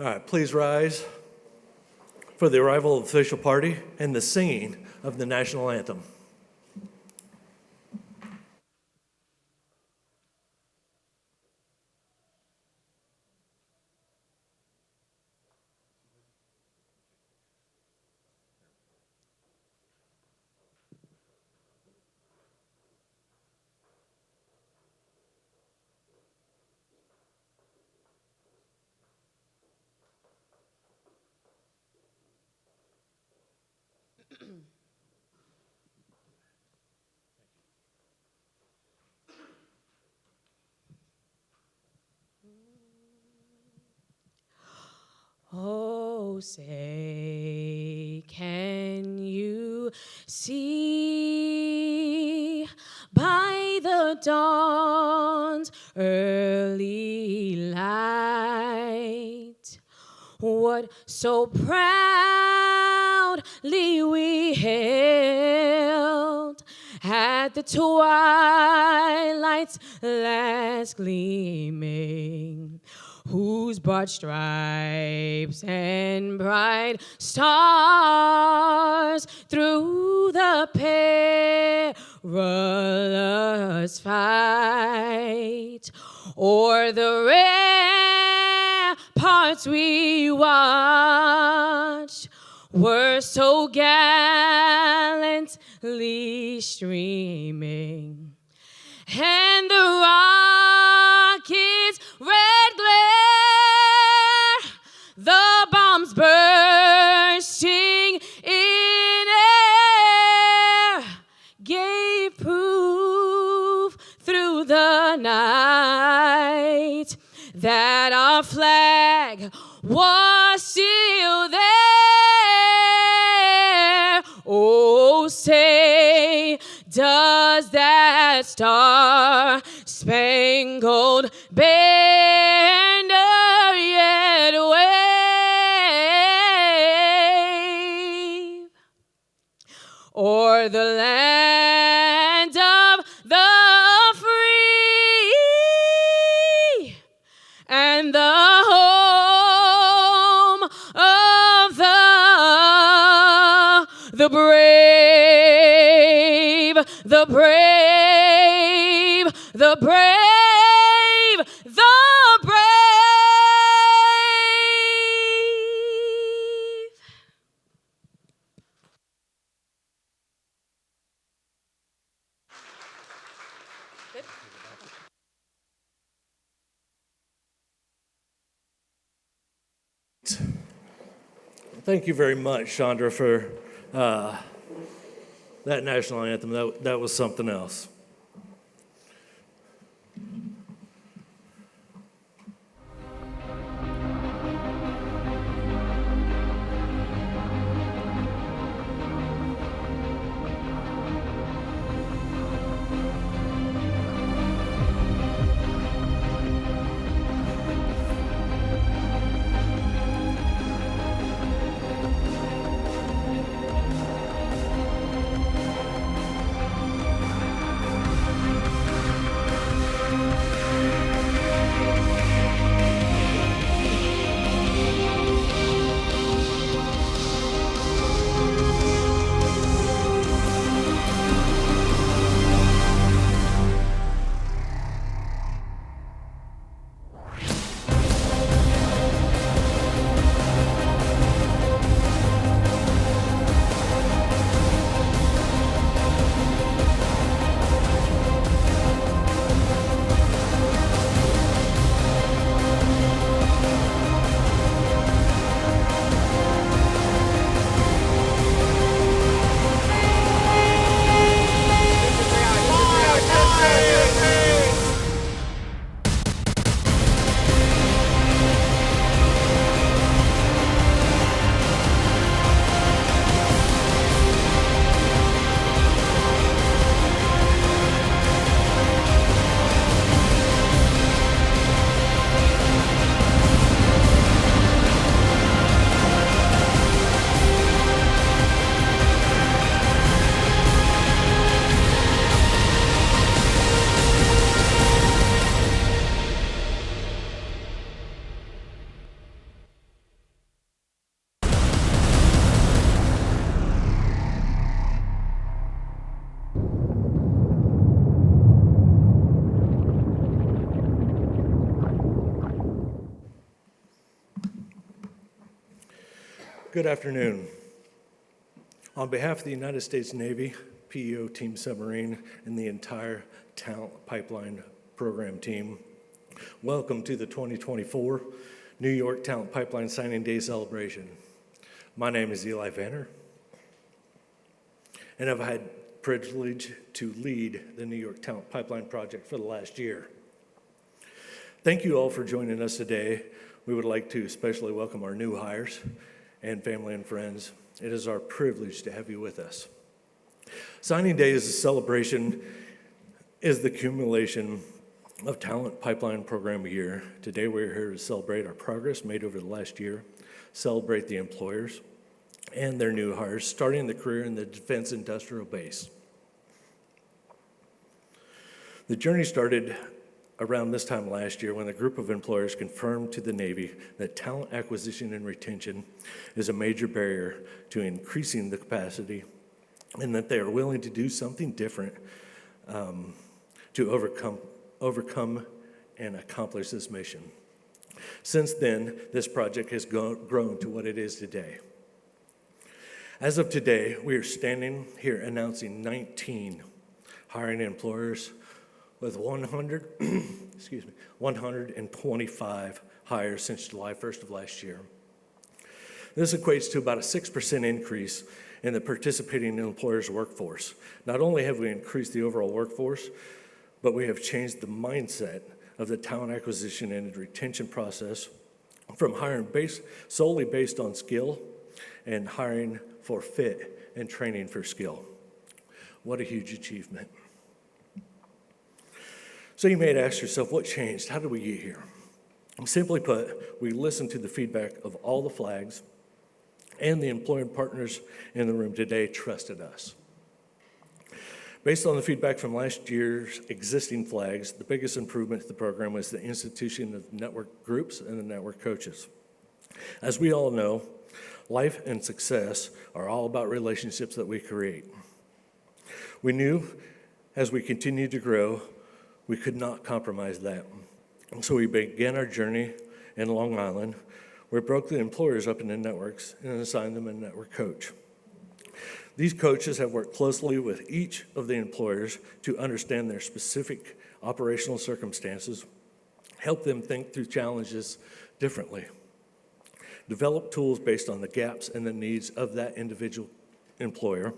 All right, please rise for the arrival of the official party and the singing of the national anthem. Oh, say, can you see by the dawn's early light what so proudly we hailed at the twilight's last gleaming, whose broad stripes and bright stars through the perilous fight o'er the ramparts we watched were so gallantly streaming, and the rocket's red glare, the bombs bursting in air, gave proof through the night that our flag was still there. Oh, say, does that star-spangled banner yet wave o'er the land of the free and the home of the brave, the brave, the brave, the brave. Thank you very much, Chandra, for that national anthem. That was something else. Good afternoon. On behalf of the United States Navy, PEO Team Submarine, and the entire Talent Pipeline Program team, welcome to the 2024 New York Talent Pipeline Signing Day celebration. My name is Eli Vanner, and I've had the privilege to lead the New York Talent Pipeline project for the last year. Thank you all for joining us today. We would like to especially welcome our new hires and family and friends. It is our privilege to have you with us. Signing Day is a celebration, is the accumulation of Talent Pipeline Program year. Today we're here to celebrate our progress made over the last year, celebrate the employers and their new hires, starting the career in the Defense Industrial Base. The journey started around this time last year when a group of employers confirmed to the Navy that talent acquisition and retention is a major barrier to increasing the capacity and that they are willing to do something different to overcome and accomplish this mission. Since then, this project has grown to what it is today. As of today, we are standing here announcing 19 hiring employers with 125 hires since July 1st of last year. This equates to about a 6% increase in the participating employers' workforce. Not only have we increased the overall workforce, but we have changed the mindset of the talent acquisition and retention process from hiring solely based on skill and hiring for fit and training for skill. What a huge achievement. So you may ask yourself, what changed? How did we get here? Simply put, we listened to the feedback of all the flags, and the employment partners in the room today trusted us. Based on the feedback from last year's existing flags, the biggest improvement to the program was the institution of network groups and the network coaches. As we all know, life and success are all about relationships that we create. We knew as we continued to grow, we could not compromise that. And so we began our journey in Long Island. We broke the employers up into networks and assigned them a network coach. These coaches have worked closely with each of the employers to understand their specific operational circumstances, help them think through challenges differently, develop tools based on the gaps and the needs of that individual employer,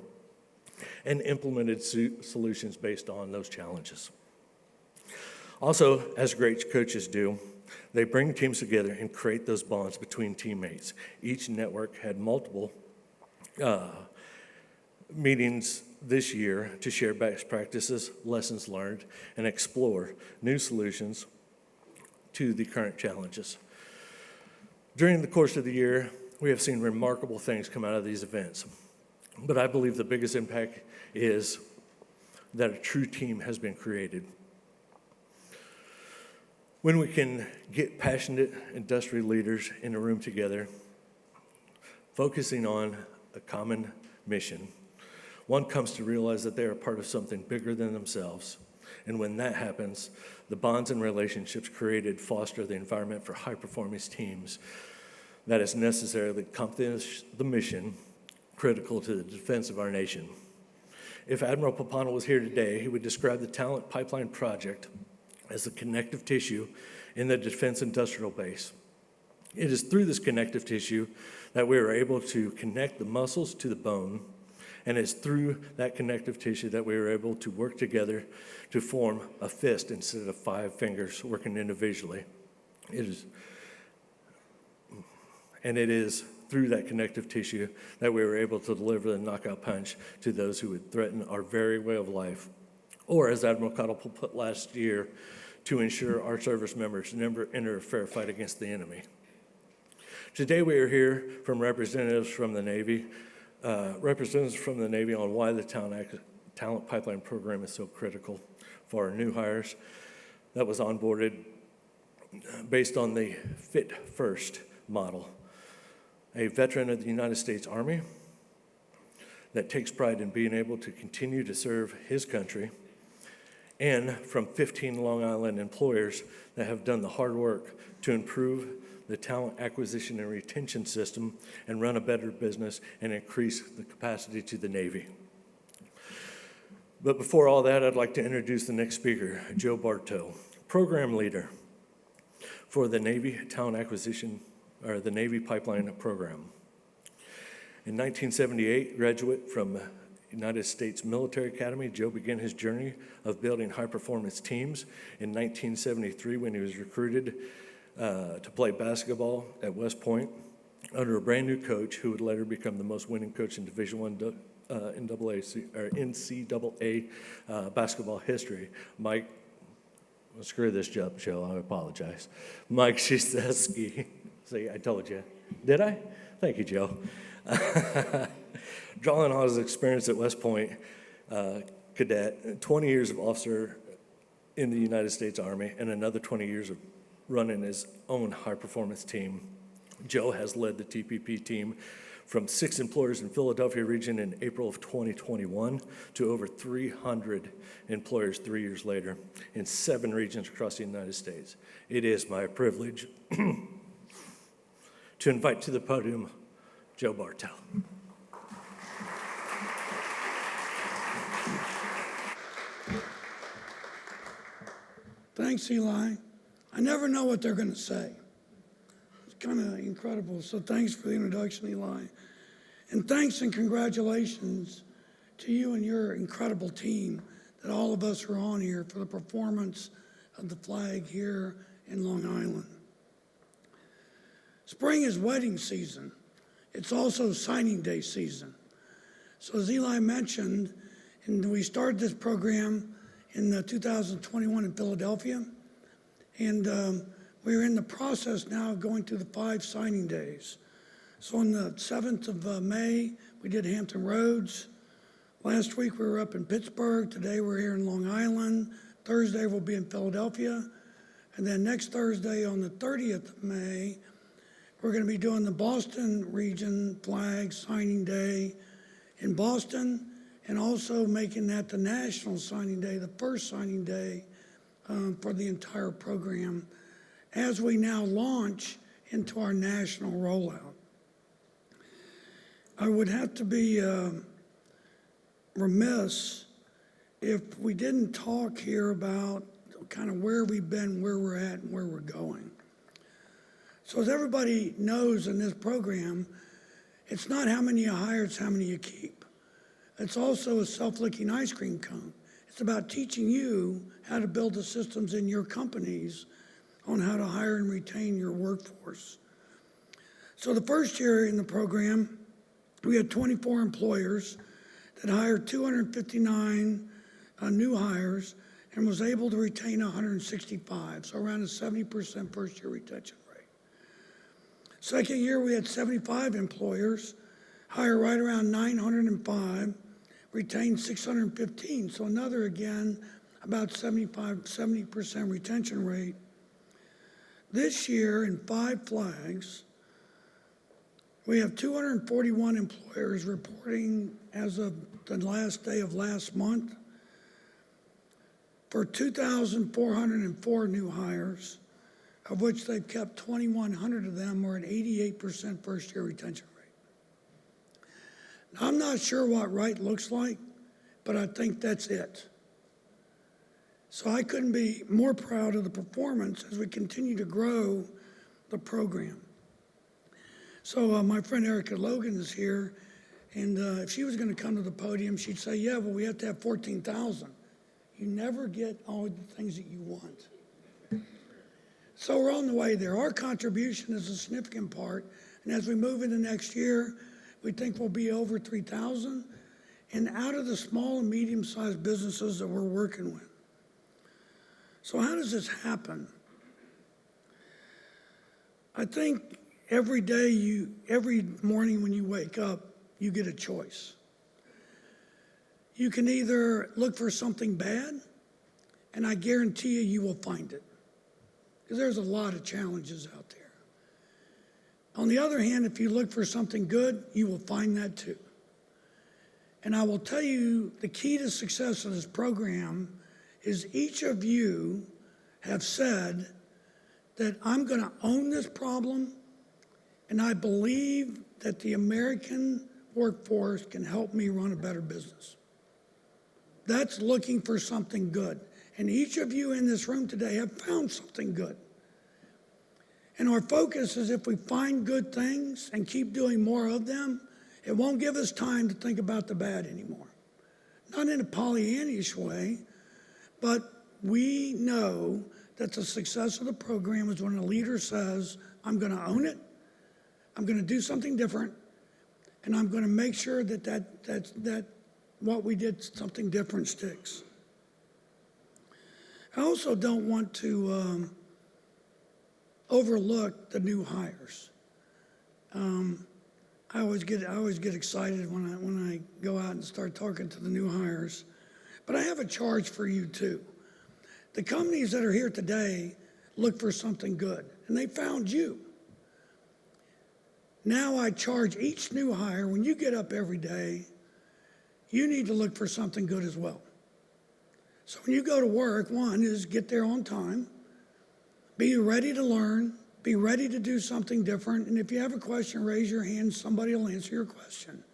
and implemented solutions based on those challenges. Also, as great coaches do, they bring teams together and create those bonds between teammates. Each network had multiple meetings this year to share best practices, lessons learned, and explore new solutions to the current challenges. During the course of the year, we have seen remarkable things come out of these events. But I believe the biggest impact is that a true team has been created. When we can get passionate industry leaders in a room together, focusing on a common mission, one comes to realize that they are part of something bigger than themselves. And when that happens, the bonds and relationships created foster the environment for high-performance teams that is necessary to accomplish the mission critical to the defense of our nation. If Admiral Papano was here today, he would describe the Talent Pipeline Project as the connective tissue in the defense industrial base. It is through this connective tissue that we are able to connect the muscles to the bone, and it's through that connective tissue that we are able to work together to form a fist instead of 5 fingers working individually. It is through that connective tissue that we are able to deliver the knockout punch to those who would threaten our very way of life, or as Admiral Caudle put last year, to ensure our service members never enter a fair fight against the enemy. Today we are here from representatives from the Navy on why the Talent Pipeline Program is so critical for our new hires that was onboarded based on the Fit First model. A veteran of the United States Army that takes pride in being able to continue to serve his country, and from 15 Long Island employers that have done the hard work to improve the talent acquisition and retention system and run a better business and increase the capacity to the Navy. But before all that, I'd like to introduce the next speaker, Joe Barto, program leader for the Navy Talent Acquisition, or the Navy Pipeline Program. In 1978, graduate from United States Military Academy, Joe began his journey of building high-performance teams in 1973 when he was recruited to play basketball at West Point under a brand-new coach who would later become the most winning coach in Division I NCAA basketball history. Mike, screw this job, Joe, I apologize. Mike Krzyzewski. See, I told you. Did I? Thank you, Joe. Drawing on his experience at West Point cadet, 20 years of officer in the United States Army, and another 20 years of running his own high-performance team, Joe has led the TPP team from 6 employers in Philadelphia region in April of 2021 to over 300 employers 3 years later in 7 regions across the United States. It is my privilege to invite to the podium Joe Barto. Thanks, Eli. I never know what they're going to say. It's kind of incredible. So thanks for the introduction, Eli. And thanks and congratulations to you and your incredible team that all of us are on here for the performance of the flag here in Long Island. Spring is wedding season. It's also signing day season. So as Eli mentioned, and we started this program in 2021 in Philadelphia, and we're in the process now of going through the 5 signing days. So on the 7th of May, we did Hampton Roads. Last week we were up in Pittsburgh. Today we're here in Long Island. Thursday we'll be in Philadelphia. And then next Thursday on the 30th of May, we're going to be doing the Boston region flag signing day in Boston, and also making that the national signing day, the first signing day for the entire program as we now launch into our national rollout. I would have to be remiss if we didn't talk here about kind of where we've been, where we're at, and where we're going. So as everybody knows in this program, it's not how many you hire, it's how many you keep. It's also a self-licking ice cream cone. It's about teaching you how to build the systems in your companies on how to hire and retain your workforce. So the first year in the program, we had 24 employers that hired 259 new hires and was able to retain 165, so around a 70% first-year retention rate. Second year, we had 75 employers, hire right around 905, retained 615, so another, again, about 70% retention rate. This year, in 5 flags, we have 241 employers reporting as of the last day of last month for 2,404 new hires, of which they've kept 2,100 of them, or an 88% first-year retention rate. Now, I'm not sure what right looks like, but I think that's it. So I couldn't be more proud of the performance as we continue to grow the program. So my friend Erica Logan is here, and if she was going to come to the podium, she'd say, yeah, well, we have to have 14,000. You never get all the things that you want. So we're on the way there. Our contribution is a significant part, and as we move into next year, we think we'll be over 3,000, and out of the small and medium-sized businesses that we're working with. So how does this happen? I think every day, every morning when you wake up, you get a choice. You can either look for something bad, and I guarantee you will find it, because there's a lot of challenges out there. On the other hand, if you look for something good, you will find that too. And I will tell you, the key to success of this program is each of you have said that I'm going to own this problem, and I believe that the American workforce can help me run a better business. That's looking for something good. And each of you in this room today have found something good. And our focus is if we find good things and keep doing more of them, it won't give us time to think about the bad anymore. Not in a Pollyannish way, but we know that the success of the program is when a leader says, I'm going to own it, I'm going to do something different, and I'm going to make sure that what we did, something different, sticks. I also don't want to overlook the new hires. I always get excited when I go out and start talking to the new hires. But I have a charge for you too. The companies that are here today look for something good, and they found you. Now I charge each new hire, when you get up every day, you need to look for something good as well. So when you go to work, one is get there on time, be ready to learn, be ready to do something different, and if you have a question, raise your hand, somebody will answer your question.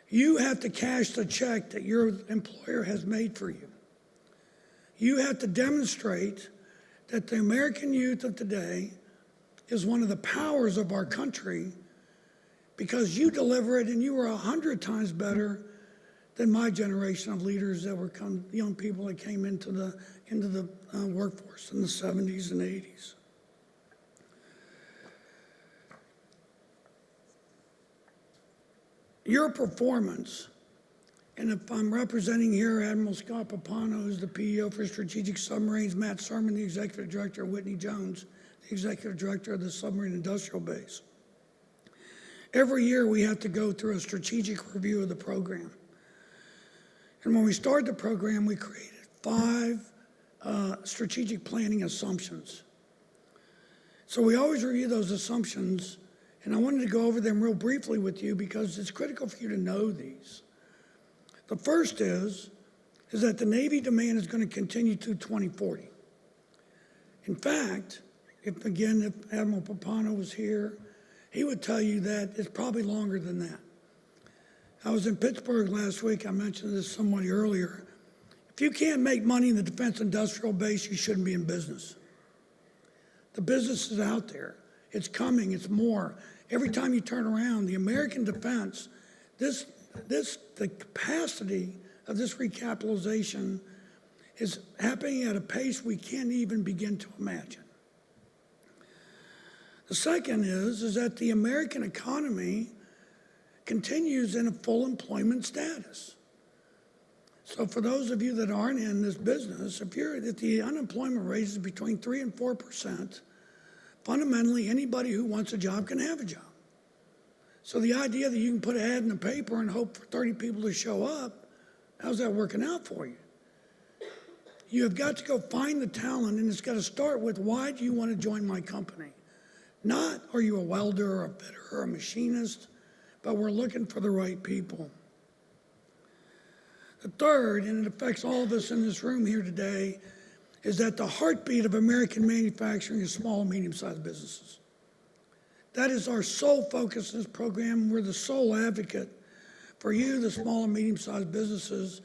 You have to cash the check that your employer has made for you. You have to demonstrate that the American youth of today is one of the powers of our country because you deliver it and you are 100 times better than my generation of leaders that were young people that came into the workforce in the 70s and 80s. Your performance, and if I'm representing here Admiral Scott Papano, who's the PEO for Strategic Submarines, Matt Sermon, the Executive Director, Whitney Jones, the Executive Director of the Submarine Industrial Base. Every year we have to go through a strategic review of the program. And when we started the program, we created 5 strategic planning assumptions. So we always review those assumptions, and I wanted to go over them real briefly with you because it's critical for you to know these. The first is that the Navy demand is going to continue through 2040. In fact, if Admiral Papano was here, he would tell you that it's probably longer than that. I was in Pittsburgh last week. I mentioned this somebody earlier. If you can't make money in the defense industrial base, you shouldn't be in business. The business is out there. It's coming. It's more. Every time you turn around, the American defense, the capacity of this recapitalization is happening at a pace we can't even begin to imagine. The second is that the American economy continues in a full employment status. So for those of you that aren't in this business, if the unemployment rate is between 3% and 4%, fundamentally anybody who wants a job can have a job. So the idea that you can put an ad in the paper and hope for 30 people to show up, how's that working out for you? You have got to go find the talent, and it's got to start with, why do you want to join my company? Not, are you a welder or a fitter or a machinist, but we're looking for the right people. The third, and it affects all of us in this room here today, is that the heartbeat of American manufacturing is small and medium-sized businesses. That is our sole focus in this program. We're the sole advocate for you, the small and medium-sized businesses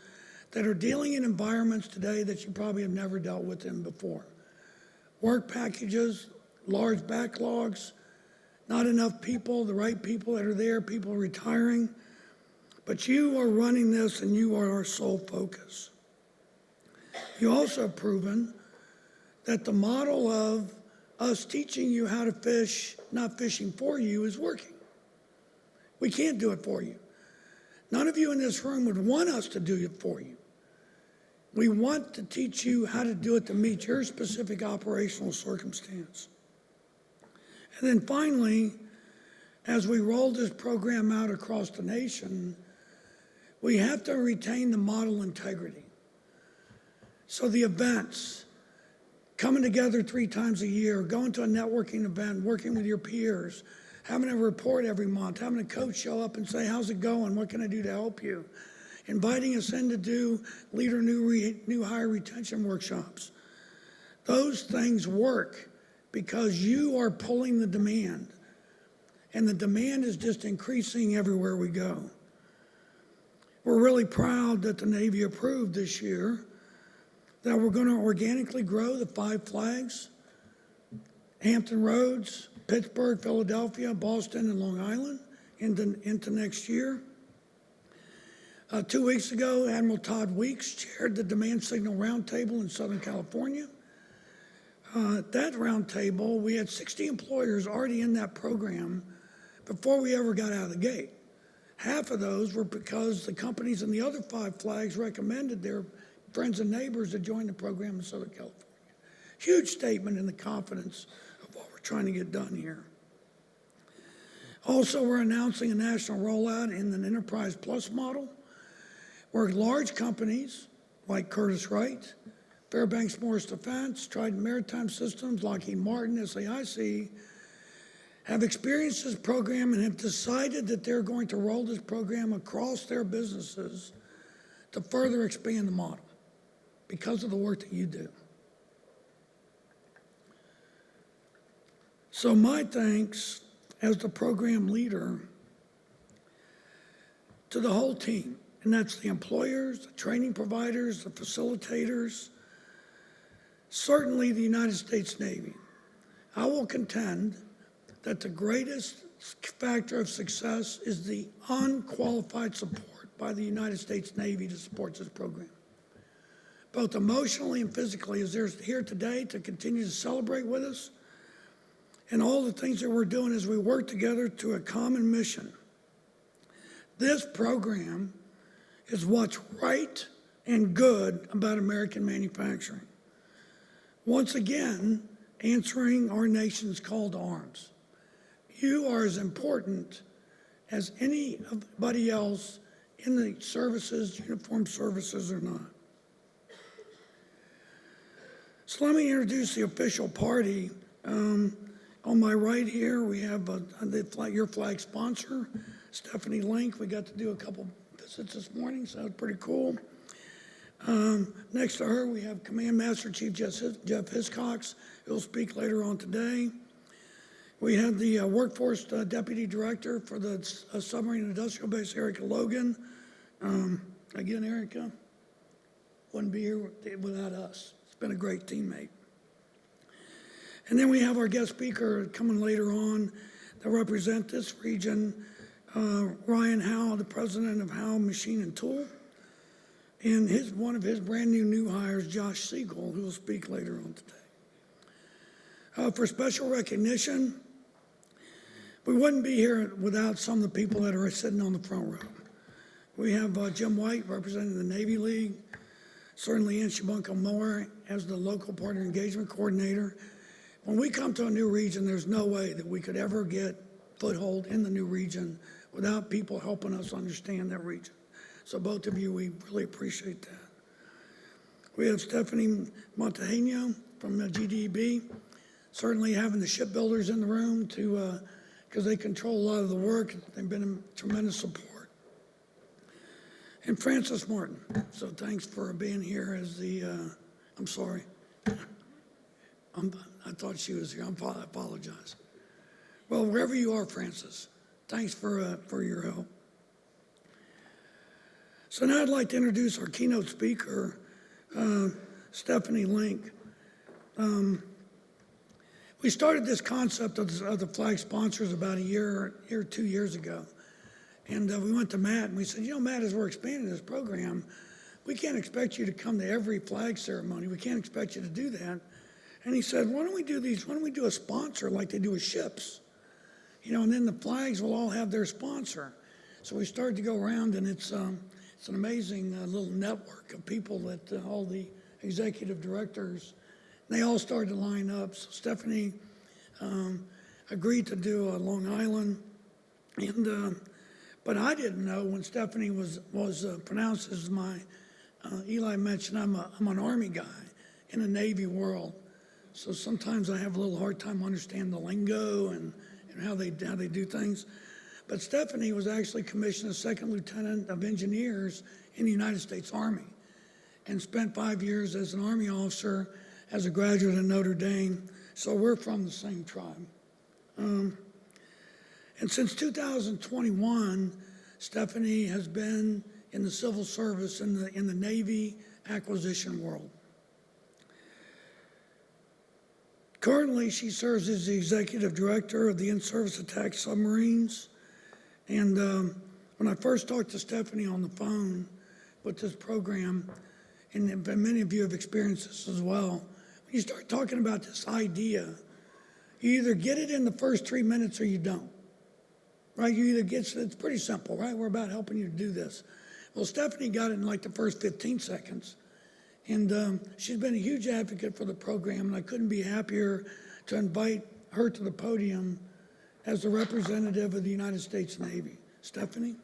that are dealing in environments today that you probably have never dealt with in before. Work packages, large backlogs, not enough people, the right people that are there, people retiring. But you are running this and you are our sole focus. You also have proven that the model of us teaching you how to fish, not fishing for you, is working. We can't do it for you. None of you in this room would want us to do it for you. We want to teach you how to do it to meet your specific operational circumstance. And then finally, as we roll this program out across the nation, we have to retain the model integrity. So the events, coming together 3 times a year, going to a networking event, working with your peers, having a report every month, having a coach show up and say, how's it going? What can I do to help you? Inviting us in to do leader new hire retention workshops. Those things work. because you are pulling the demand. And the demand is just increasing everywhere we go. We're really proud that the Navy approved this year that we're going to organically grow the 5 flags, Hampton Roads, Pittsburgh, Philadelphia, Boston, and Long Island into next year. 2 weeks ago, Admiral Todd Weeks chaired the Demand Signal Roundtable in Southern California. At that roundtable, we had 60 employers already in that program before we ever got out of the gate. Half of those were because the companies in the other 5 flags recommended their friends and neighbors to join the program in Southern California. Huge statement in the confidence of what we're trying to get done here. Also, we're announcing a national rollout in an Enterprise Plus model, where large companies like Curtiss-Wright, Fairbanks Morris Defense, Trident Maritime Systems, Lockheed Martin, SAIC, have experienced this program and have decided that they're going to roll this program across their businesses to further expand the model because of the work that you do. So my thanks as the program leader to the whole team, and that's the employers, the training providers, the facilitators, certainly the United States Navy. I will contend that the greatest factor of success is the unqualified support by the United States Navy to support this program, both emotionally and physically, as they're here today to continue to celebrate with us, and all the things that we're doing as we work together to a common mission. This program is what's right and good about American manufacturing. Once again, answering our nation's call to arms. You are as important as anybody else in the services, uniformed services or not. So let me introduce the official party. On my right here, we have your flag sponsor, Stefanie Link. We got to do a couple visits this morning, so that's pretty cool. Next to her, we have Command Master Chief Jeff Hiscox, who will speak later on today. We have the Workforce Deputy Director for the Submarine Industrial Base, Erica Logan. Again, Erica wouldn't be here without us. It's been a great teammate. And then we have our guest speaker coming later on to represent this region, Ryan Howe, the president of Howe Machine and Tool, and one of his brand new hires, Josh Siegel, who will speak later on today. For special recognition, we wouldn't be here without some of the people that are sitting on the front row. We have Jim White representing the Navy League, certainly Ann Shybunko-Moore as the local partner engagement coordinator. When we come to a new region, there's no way that we could ever get foothold in the new region without people helping us understand that region. So both of you, we really appreciate that. We have Stefanie Montaño from the GDB, certainly having the shipbuilders in the room because they control a lot of the work. They've been a tremendous support. And Frances Martin. So thanks for being here as the, I'm sorry. I thought she was here. I apologize. Well, wherever you are, Frances, thanks for your help. So now I'd like to introduce our keynote speaker, Stefanie Link. We started this concept of the flag sponsors about a year or 2 years ago. And we went to Matt and we said, Matt, as we're expanding this program, we can't expect you to come to every flag ceremony. We can't expect you to do that. And he said, why don't we do a sponsor like they do with ships? And then the flags will all have their sponsor. So we started to go around, and it's an amazing little network of people that all the executive directors, they all started to line up. So Stefanie agreed to do Long Island, but I didn't know when Stefanie was pronounced as my. Eli mentioned I'm an Army guy in a Navy world, so sometimes I have a little hard time understanding the lingo and how they do things. But Stefanie was actually commissioned as Second Lieutenant of Engineers in the United States Army and spent 5 years as an Army officer as a graduate of Notre Dame. So we're from the same tribe. And since 2021, Stefanie has been in the civil service in the Navy acquisition world. Currently, she serves as the executive director of the in-service attack submarines. And when I first talked to Stefanie on the phone with this program, and many of you have experienced this as well, when you start talking about this idea, you either get it in the first 3 minutes or you don't, right? You either get, it's pretty simple, right? We're about helping you to do this. Well, Stefanie got it in like the first 15 seconds. And she's been a huge advocate for the program, and I couldn't be happier to invite her to the podium as the representative of the United States Navy. Stefanie?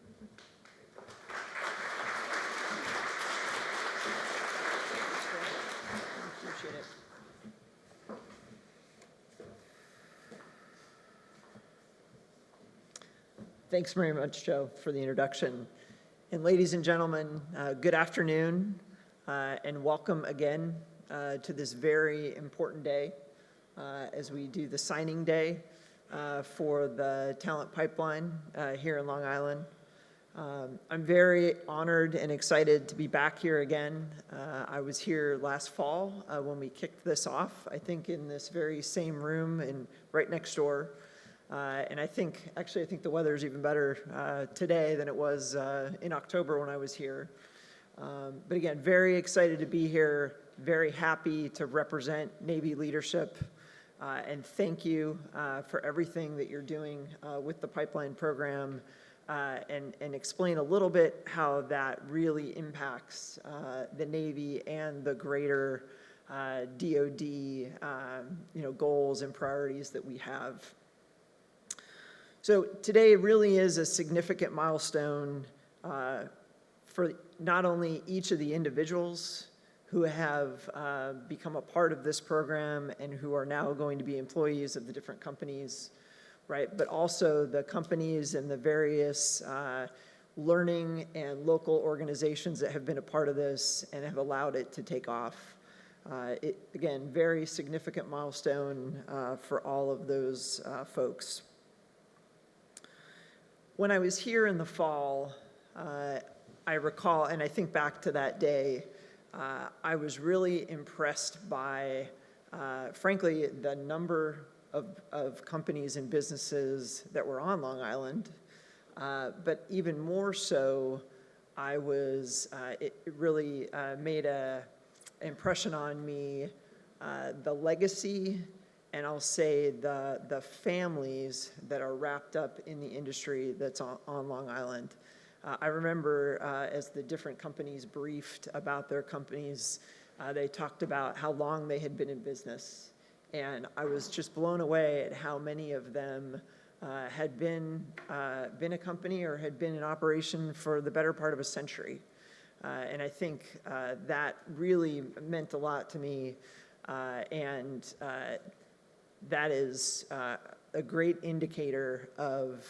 Appreciate it. Thanks very much, Joe, for the introduction. And ladies and gentlemen, good afternoon. And welcome again to this very important day as we do the signing day for the talent pipeline here in Long Island. I'm very honored and excited to be back here again. I was here last fall when we kicked this off, I think in this very same room and right next door. And I think the weather is even better today than it was in October when I was here. But again, very excited to be here, very happy to represent Navy leadership, and thank you for everything that you're doing with the pipeline program, and explain a little bit how that really impacts the Navy and the greater DoD goals and priorities that we have. So today really is a significant milestone for not only each of the individuals who have become a part of this program and who are now going to be employees of the different companies, right? But also the companies and the various learning and local organizations that have been a part of this and have allowed it to take off. Again, very significant milestone for all of those folks. When I was here in the fall, I recall, and I think back to that day, I was really impressed by, frankly, the number of companies and businesses that were on Long Island. But even more so, it really made an impression on me, the legacy, and I'll say the families that are wrapped up in the industry that's on Long Island. I remember as the different companies briefed about their companies, they talked about how long they had been in business. And I was just blown away at how many of them had been a company or had been in operation for the better part of a century. And I think that really meant a lot to me. And that is a great indicator of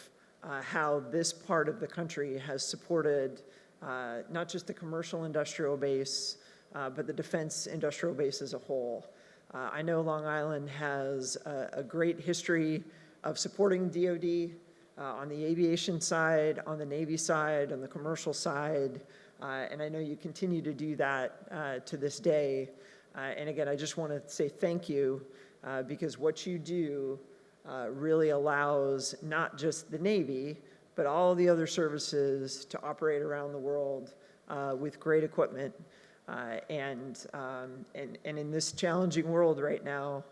how this part of the country has supported not just the commercial industrial base, but the defense industrial base as a whole. I know Long Island has a great history of supporting DoD on the aviation side, on the Navy side, on the commercial side, and I know you continue to do that to this day. And again, I just want to say thank you because what you do really allows not just the Navy, but all the other services to operate around the world with great equipment. And in this challenging world right now,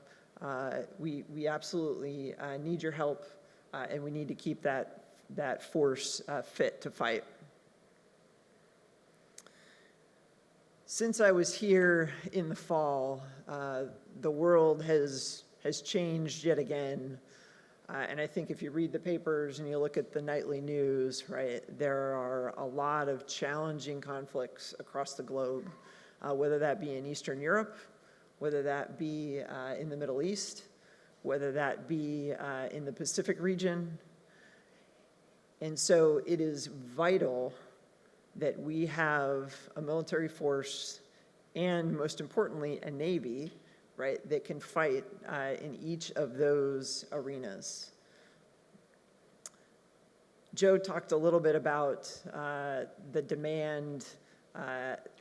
we absolutely need your help, and we need to keep that force fit to fight. Since I was here in the fall, the world has changed yet again. And I think if you read the papers and you look at the nightly news, right, there are a lot of challenging conflicts across the globe, whether that be in Eastern Europe, whether that be in the Middle East, whether that be in the Pacific region. And so it is vital that we have a military force and, most importantly, a Navy right, that can fight in each of those arenas. Joe talked a little bit about the demand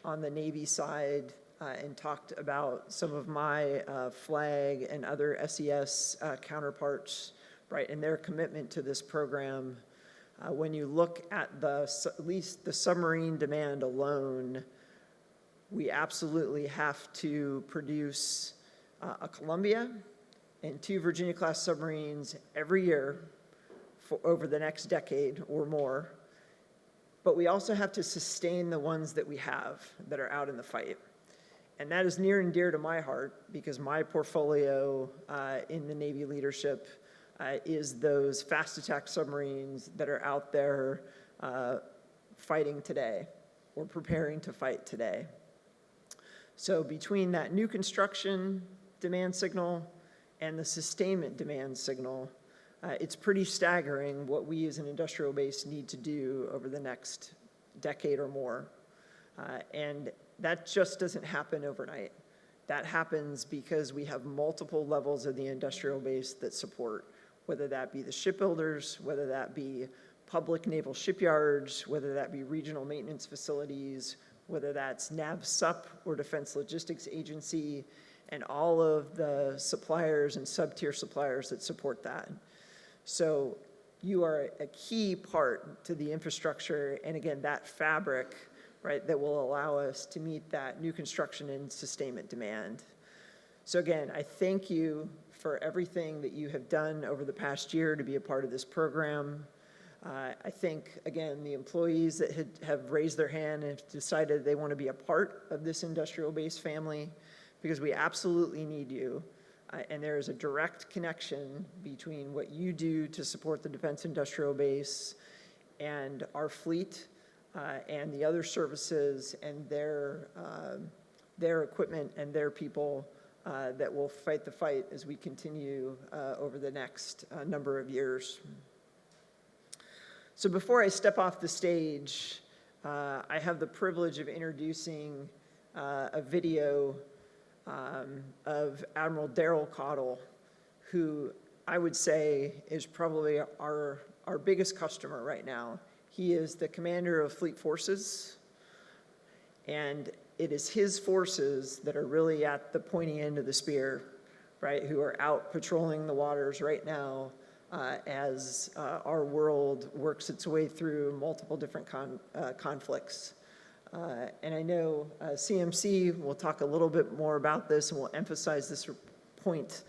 on the Navy side and talked about some of my flag and other SES counterparts, right, and their commitment to this program. When you look at at least the submarine demand alone, we absolutely have to produce a Columbia and 2 Virginia-class submarines every year for over the next decade or more. But we also have to sustain the ones that we have that are out in the fight. And that is near and dear to my heart because my portfolio in the Navy leadership is those fast attack submarines that are out there fighting today or preparing to fight today. So between that new construction demand signal and the sustainment demand signal, it's pretty staggering what we as an industrial base need to do over the next decade or more. And that just doesn't happen overnight. That happens because we have multiple levels of the industrial base that support, whether that be the shipbuilders, whether that be public naval shipyards, whether that be regional maintenance facilities, whether that's NAVSUP or Defense Logistics Agency, and all of the suppliers and sub-tier suppliers that support that. So you are a key part to the infrastructure, and again, that fabric, right, that will allow us to meet that new construction and sustainment demand. So again, I thank you for everything that you have done over the past year to be a part of this program. I think, again, the employees that have raised their hand and have decided they want to be a part of this industrial base family, because we absolutely need you. And there is a direct connection between what you do to support the defense industrial base and our fleet and the other services and their equipment and their people that will fight the fight as we continue over the next number of years. So before I step off the stage, I have the privilege of introducing a video of Admiral Caudle, who I would say is probably our biggest customer right now. He is the commander of Fleet Forces, and it is his forces that are really at the pointy end of the spear, right, who are out patrolling the waters right now as our world works its way through multiple different conflicts. And I know CMC will talk a little bit more about this and will emphasize this point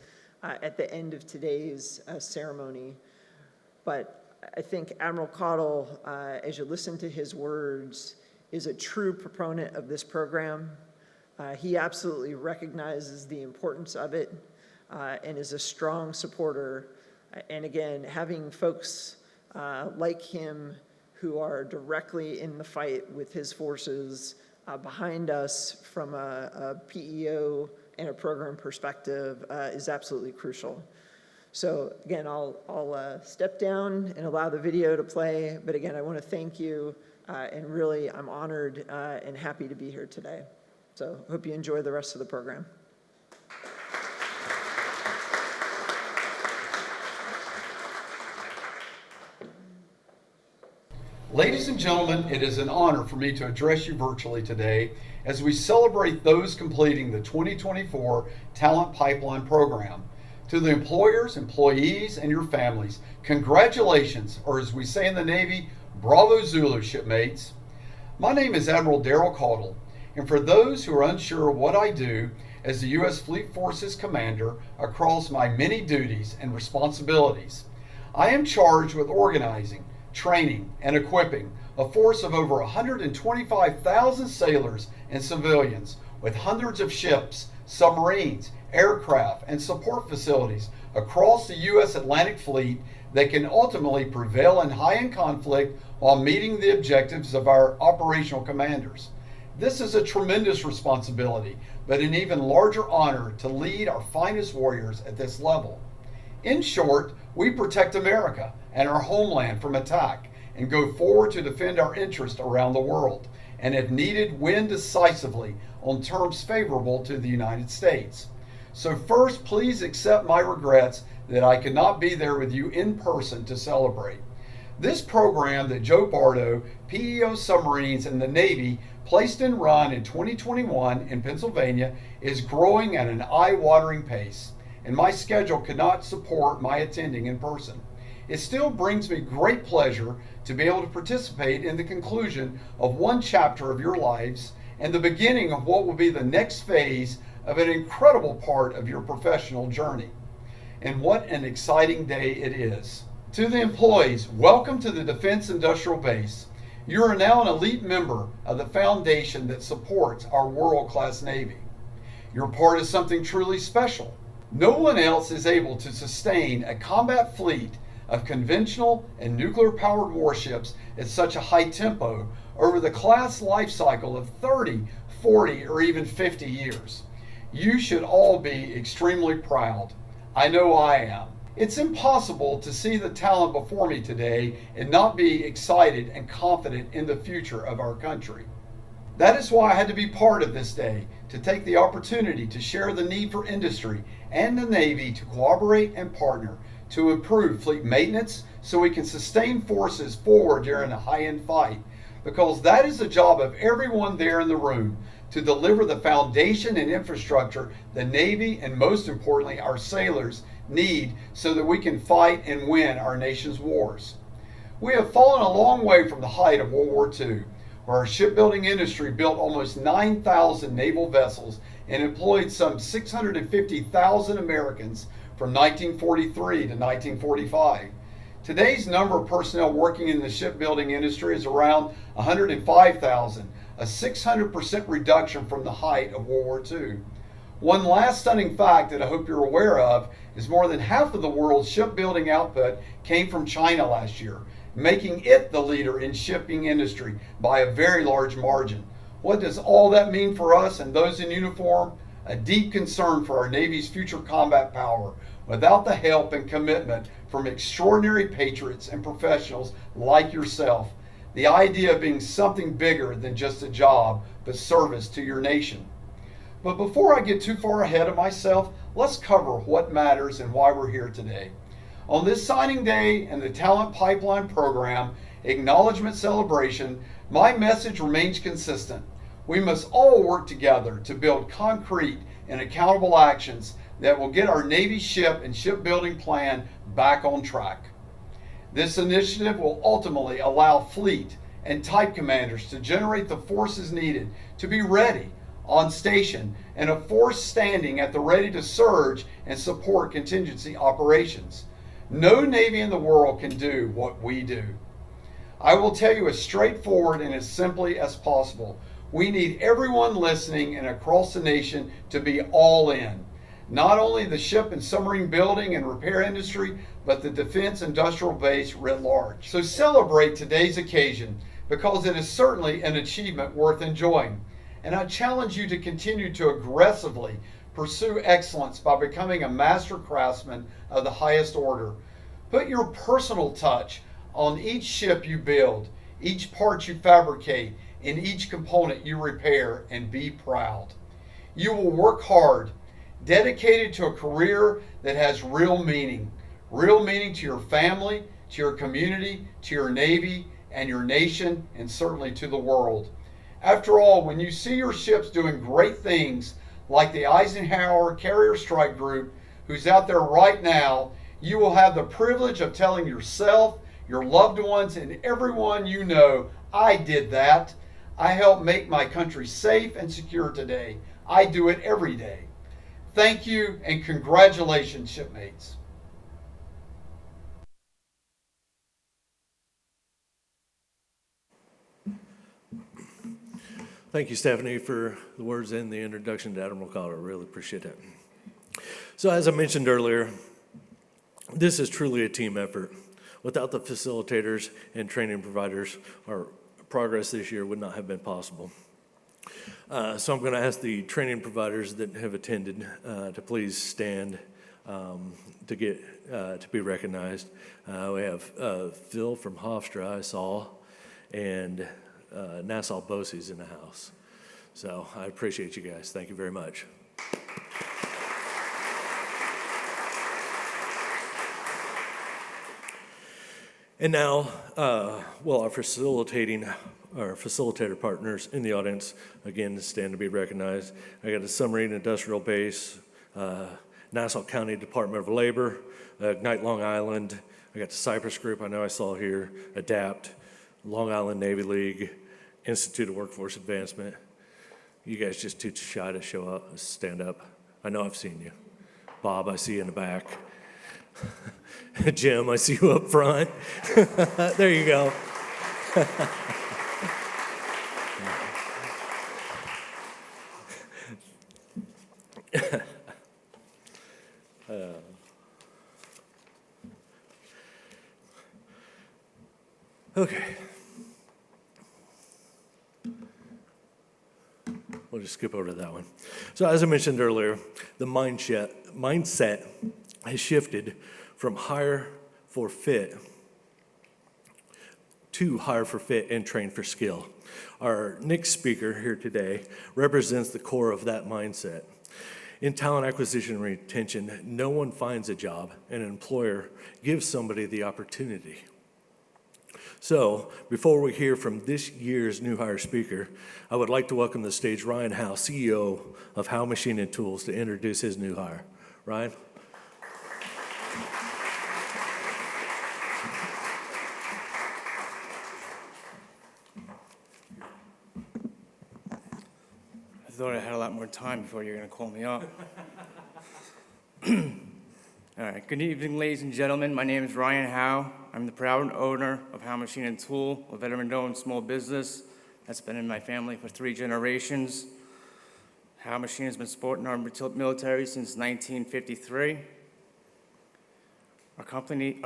at the end of today's ceremony. But I think Admiral Caudle, as you listen to his words, is a true proponent of this program. He absolutely recognizes the importance of it and is a strong supporter. And again, having folks like him who are directly in the fight with his forces behind us from a PEO and a program perspective is absolutely crucial. So again, I'll step down and allow the video to play, but again, I want to thank you, and really I'm honored and happy to be here today. So hope you enjoy the rest of the program. Ladies and gentlemen, it is an honor for me to address you virtually today as we celebrate those completing the 2024 Talent Pipeline Program. To the employers, employees, and your families, congratulations, or as we say in the Navy, bravo Zulu, shipmates. My name is Admiral Caudle, and for those who are unsure of what I do as the U.S. Fleet Forces Commander across my many duties and responsibilities, I am charged with organizing, training, and equipping a force of over 125,000 sailors and civilians with hundreds of ships, submarines, aircraft, and support facilities across the U.S. Atlantic Fleet that can ultimately prevail in high-end conflict while meeting the objectives of our operational commanders. This is a tremendous responsibility, but an even larger honor to lead our finest warriors at this level. In short, we protect America and our homeland from attack and go forward to defend our interests around the world, and if needed, win decisively on terms favorable to the United States. So first, please accept my regrets that I could not be there with you in person to celebrate. This program that Joe Barto, PEO Submarines, and the Navy placed in run in 2021 in Pennsylvania is growing at an eye-watering pace, and my schedule could not support my attending in person. It still brings me great pleasure to be able to participate in the conclusion of one chapter of your lives and the beginning of what will be the next phase of an incredible part of your professional journey. And what an exciting day it is. To the employees, welcome to the Defense Industrial Base. You are now an elite member of the foundation that supports our world-class Navy. You're part of something truly special. No one else is able to sustain a combat fleet of conventional and nuclear-powered warships at such a high tempo over the class life cycle of 30, 40, or even 50 years. You should all be extremely proud. I know I am. It's impossible to see the talent before me today and not be excited and confident in the future of our country. That is why I had to be part of this day, to take the opportunity to share the need for industry and the Navy to cooperate and partner to improve fleet maintenance so we can sustain forces forward during a high-end fight, because that is the job of everyone there in the room, to deliver the foundation and infrastructure the Navy and most importantly our sailors need so that we can fight and win our nation's wars. We have fallen a long way from the height of World War II, where our shipbuilding industry built almost 9,000 naval vessels and employed some 650,000 Americans from 1943 to 1945. Today's number of personnel working in the shipbuilding industry is around 105,000, a 600% reduction from the height of World War II. One last stunning fact that I hope you're aware of is more than half of the world's shipbuilding output came from China last year, making it the leader in shipping industry by a very large margin. What does all that mean for us and those in uniform? A deep concern for our Navy's future combat power. Without the help and commitment from extraordinary patriots and professionals like yourself, the idea of being something bigger than just a job, but service to your nation. But before I get too far ahead of myself, let's cover what matters and why we're here today. On this signing day and the Talent Pipeline Program Acknowledgement Celebration, my message remains consistent. We must all work together to build concrete and accountable actions that will get our Navy ship and shipbuilding plan back on track. This initiative will ultimately allow fleet and type commanders to generate the forces needed to be ready, on station, and a force standing at the ready to surge and support contingency operations. No Navy in the world can do what we do. I will tell you as straightforward and as simply as possible. We need everyone listening and across the nation to be all in. Not only the ship and submarine building and repair industry, but the defense industrial base writ large. So celebrate today's occasion, because it is certainly an achievement worth enjoying. And I challenge you to continue to aggressively pursue excellence by becoming a master craftsman of the highest order. Put your personal touch on each ship you build, each part you fabricate, and each component you repair, and be proud. You will work hard, dedicated to a career that has real meaning to your family, to your community, to your Navy, and your nation, and certainly to the world. After all, when you see your ships doing great things like the Eisenhower Carrier Strike Group, who's out there right now, you will have the privilege of telling yourself, your loved ones, and everyone you know, I did that. I helped make my country safe and secure today. I do it every day. Thank you and congratulations, shipmates. Thank you, Stefanie, for the words and the introduction to Admiral Caudle. I really appreciate it. So as I mentioned earlier, this is truly a team effort. Without the facilitators and training providers, our progress this year would not have been possible. So I'm going to ask the training providers that have attended to please stand to be recognized. We have Phil from Hofstra, I saw, and Nassau Bosie's in the house. So I appreciate you guys. Thank you very much. And now, our facilitator partners in the audience, again, stand to be recognized. I got the Submarine Industrial Base, Nassau County Department of Labor, Ignite Long Island. I got the Cypress Group, I know I saw here, ADAPT, Long Island Navy League, Institute of Workforce Advancement. You guys just too shy to show up, stand up. I know I've seen you. Bob, I see you in the back. Jim, I see you up front. There you go. Okay. We'll just skip over to that one. So as I mentioned earlier, the mindset has shifted from hire for fit to hire for fit and train for skill. Our next speaker here today represents the core of that mindset. In talent acquisition and retention, no one finds a job, an employer gives somebody the opportunity. So, before we hear from this year's new hire speaker, I would like to welcome to the stage Ryan Howe, CEO of Howe Machine and Tools, to introduce his new hire. Ryan? I thought I had a lot more time before you were going to call me up. All right, good evening, ladies and gentlemen. My name is Ryan Howe. I'm the proud owner of Howe Machine and Tool, a veteran-owned small business that's been in my family for 3 generations. Howe Machine has been supporting our military since 1953. Our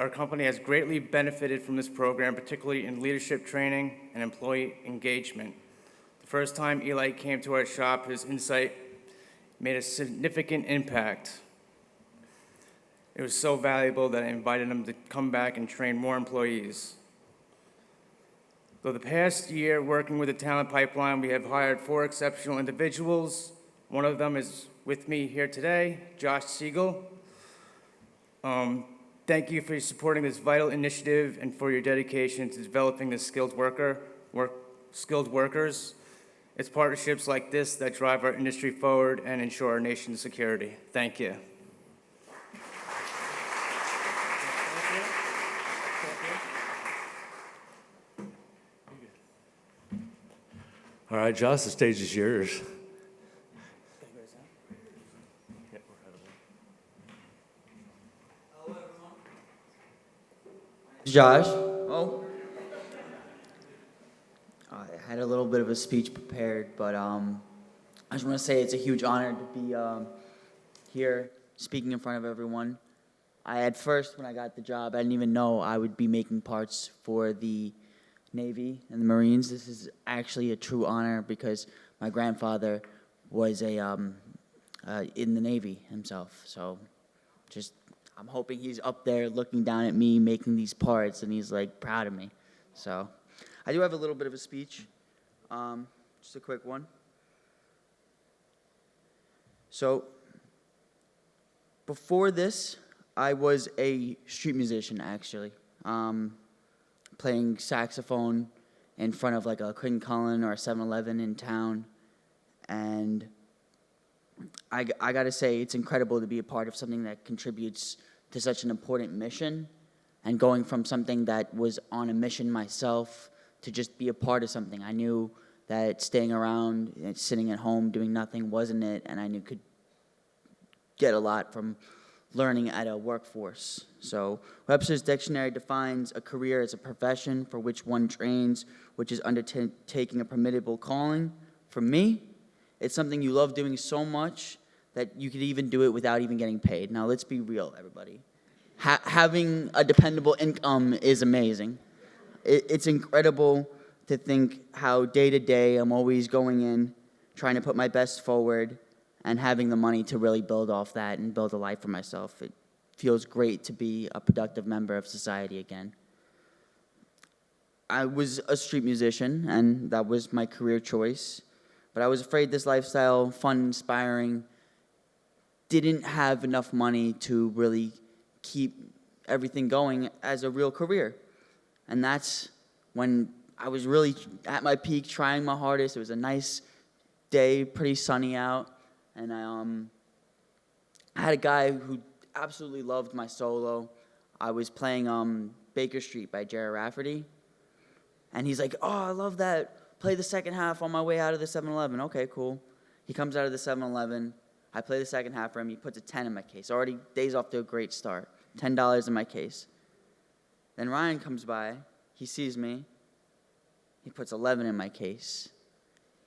company has greatly benefited from this program, particularly in leadership training and employee engagement. The first time Eli came to our shop, his insight made a significant impact. It was so valuable that I invited him to come back and train more employees. Though the past year working with the talent pipeline, we have hired 4 exceptional individuals. One of them is with me here today, Josh Siegel. Thank you for supporting this vital initiative and for your dedication to developing the skilled workers. It's partnerships like this that drive our industry forward and ensure our nation's security. Thank you. All right, Josh, the stage is yours. Josh. Oh. I had a little bit of a speech prepared, but I just want to say it's a huge honor to be here speaking in front of everyone. At first, when I got the job, I didn't even know I would be making parts for the Navy and the Marines. This is actually a true honor because my grandfather was in the Navy himself. So I'm hoping he's up there looking down at me making these parts and he's like proud of me. So I do have a little bit of a speech, just a quick one. So before this, I was a street musician actually. Playing saxophone in front of like a Cunningham or a 7-Eleven in town. And I gotta say, it's incredible to be a part of something that contributes to such an important mission, and going from something that was on a mission myself to just be a part of something. I knew that staying around and sitting at home doing nothing wasn't it, and I knew could get a lot from learning at a workforce. So Webster's Dictionary defines a career as a profession for which one trains, which is undertaking a permittable calling. For me, it's something you love doing so much that you could even do it without even getting paid. Now, let's be real, everybody. Having a dependable income is amazing. It's incredible to think how day to day I'm always going in, trying to put my best forward, and having the money to really build off that and build a life for myself. It feels great to be a productive member of society again. I was a street musician, and that was my career choice. But I was afraid this lifestyle, fun, inspiring, didn't have enough money to really keep everything going as a real career. And that's when I was really at my peak, trying my hardest. It was a nice day, pretty sunny out, and I had a guy who absolutely loved my solo. I was playing Baker Street by Jerry Rafferty, and he's like, "Oh, I love that. Play the second half on my way out of the 7-Eleven." Okay, cool. He comes out of the 7-Eleven. I play the second half for him. He puts a 10 in my case. Already days off to a great start. $10 in my case. Then Ryan comes by. He sees me. He puts 11 in my case.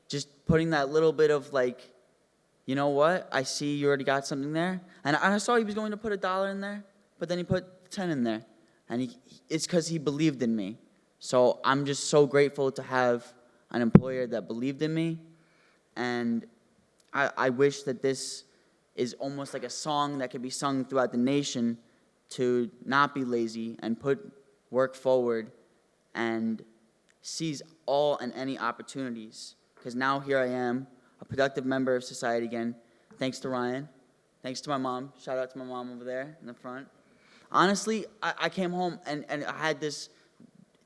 Just putting that little bit of like, you know what? I see you already got something there. And I saw he was going to put $1 in there, but then he put 10 in there. And it's because he believed in me. So I'm just so grateful to have an employer that believed in me. And I wish that this is almost like a song that could be sung throughout the nation to not be lazy and put work forward and seize all and any opportunities. Because now here I am, a productive member of society again, thanks to Ryan, thanks to my mom. Shout out to my mom over there in the front. Honestly, I came home and I had this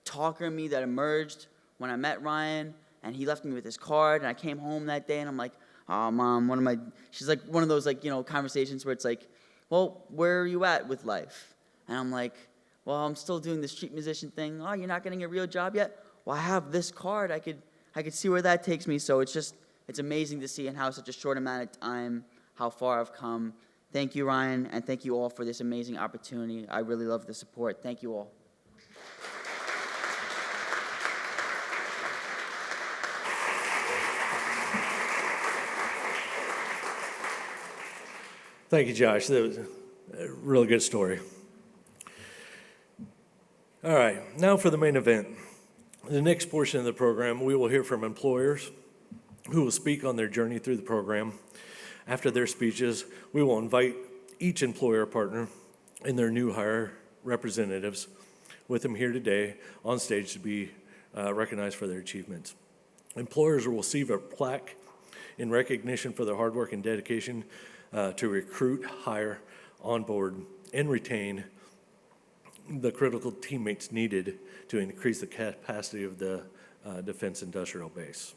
talker in me that emerged when I met Ryan, and he left me with his card, and I came home that day, and I'm like, "Oh, Mom, she's like one of those, like, conversations where it's like, well, where are you at with life? And I'm like, well, I'm still doing the street musician thing. Oh, you're not getting a real job yet? Well, I have this card. I could see where that takes me. So it's amazing to see in how such a short amount of time, how far I've come. Thank you, Ryan, and thank you all for this amazing opportunity. I really love the support. Thank you all. Thank you, Josh. That was a really good story. All right, now for the main event. The next portion of the program, we will hear from employers who will speak on their journey through the program. After their speeches, we will invite each employer partner and their new hire representatives with them here today on stage to be recognized for their achievements. Employers will receive a plaque in recognition for their hard work and dedication to recruit, hire, onboard, and retain the critical teammates needed to increase the capacity of the defense industrial base.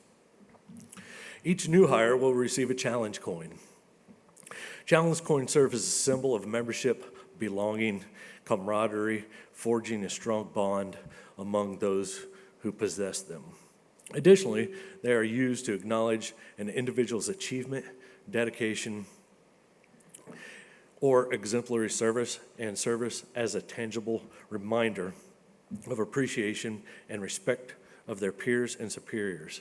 Each new hire will receive a challenge coin. Challenge coins serve as a symbol of membership, belonging, camaraderie, forging a strong bond among those who possess them. Additionally, they are used to acknowledge an individual's achievement, dedication, or exemplary service as a tangible reminder of appreciation and respect of their peers and superiors.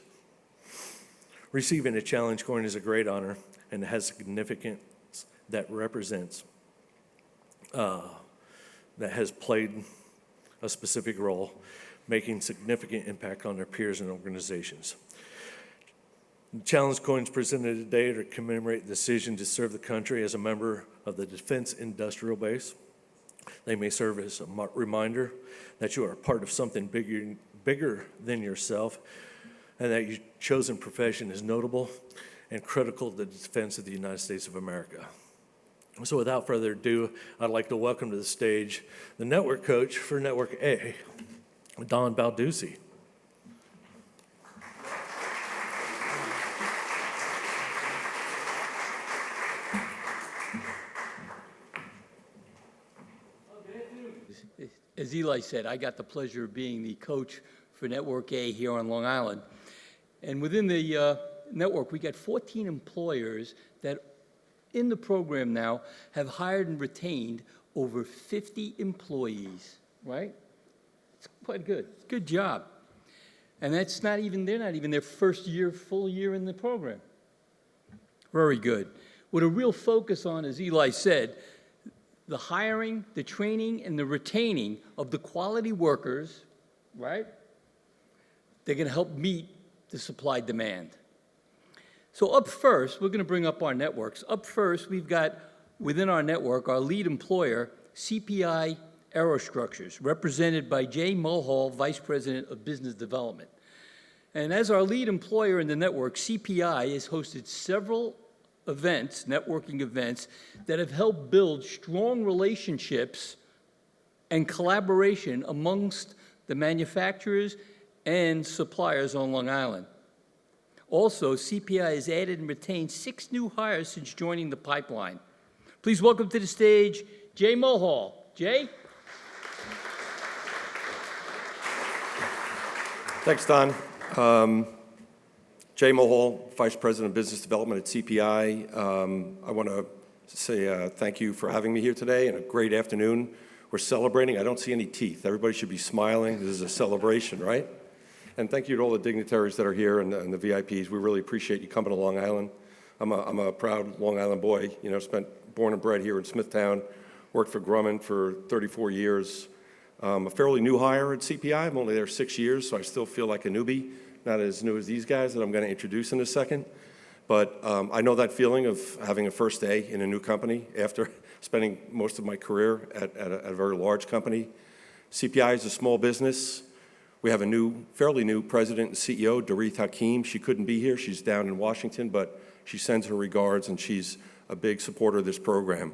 Receiving a challenge coin is a great honor and has significance that represents, that has played a specific role, making significant impact on their peers and organizations. Challenge coins presented today to commemorate the decision to serve the country as a member of the Defense Industrial Base. They may serve as a reminder that you are a part of something bigger than yourself, and that your chosen profession is notable and critical to the defense of the United States of America. So without further ado, I'd like to welcome to the stage the network coach for Network A, Don Balducci. As Eli said, I got the pleasure of being the coach for Network A here on Long Island. And within the network, we got 14 employers that in the program now have hired and retained over 50 employees, right? It's quite good. Good job. And they're not even their first year, full year in the program. Very good. With a real focus on, as Eli said, the hiring, the training, and the retaining of the quality workers, right? They're going to help meet the supply demand. So up first, we're going to bring up our networks. Up first, we've got within our network, our lead employer, CPI Aerostructures, represented by Jay Mulhall, Vice President of Business Development. And as our lead employer in the network, CPI has hosted several events, networking events, that have helped build strong relationships and collaboration amongst the manufacturers, and suppliers on Long Island. Also, CPI has added and retained 6 new hires since joining the pipeline. Please welcome to the stage Jay Mulhall. Jay? Thanks, Don. Jay Mulhall, Vice President of Business Development at CPI. I want to say thank you for having me here today and a great afternoon. We're celebrating. I don't see any teeth. Everybody should be smiling. This is a celebration, right? And thank you to all the dignitaries that are here and the VIPs. We really appreciate you coming to Long Island. I'm a proud Long Island boy. You know, born and bred here in Smithtown. Worked for Grumman for 34 years. A fairly new hire at CPI. I'm only there 6 years, so I still feel like a newbie. Not as new as these guys that I'm going to introduce in a second. But I know that feeling of having a first day in a new company after spending most of my career at a very large company. CPI is a small business. We have a fairly new president and CEO, Dorit Hakim. She couldn't be here. She's down in Washington, but she sends her regards, and she's a big supporter of this program.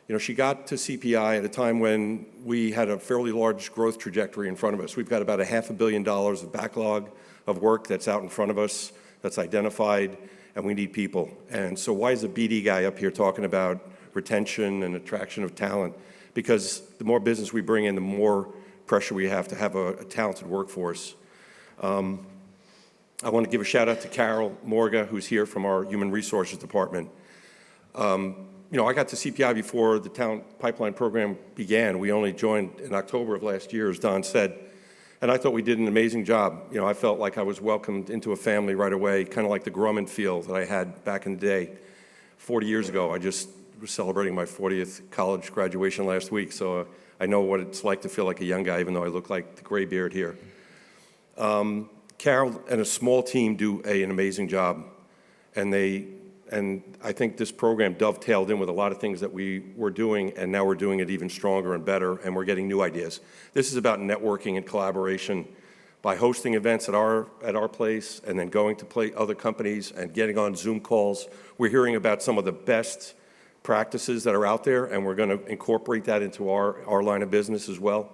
You know, she got to CPI at a time when we had a fairly large growth trajectory in front of us. We've got about $500 million of backlog of work that's out in front of us, that's identified, and we need people. And so why is a BD guy up here talking about retention and attraction of talent? Because the more business we bring in, the more pressure we have to have a talented workforce. I want to give a shout out to Carol Morga, who's here from our Human Resources Department. You know, I got to CPI before the talent pipeline program began. We only joined in October of last year, as Don said, and I thought we did an amazing job. You know, I felt like I was welcomed into a family right away, kind of like the Grumman feel that I had back in the day. 40 years ago, I just was celebrating my 40th college graduation last week, so I know what it's like to feel like a young guy, even though I look like the gray beard here. Carol and a small team do an amazing job, and I think this program dovetailed in with a lot of things that we were doing, and now we're doing it even stronger and better, and we're getting new ideas. This is about networking and collaboration by hosting events at our place and then going to play other companies and getting on Zoom calls. We're hearing about some of the best practices that are out there, and we're going to incorporate that into our line of business as well.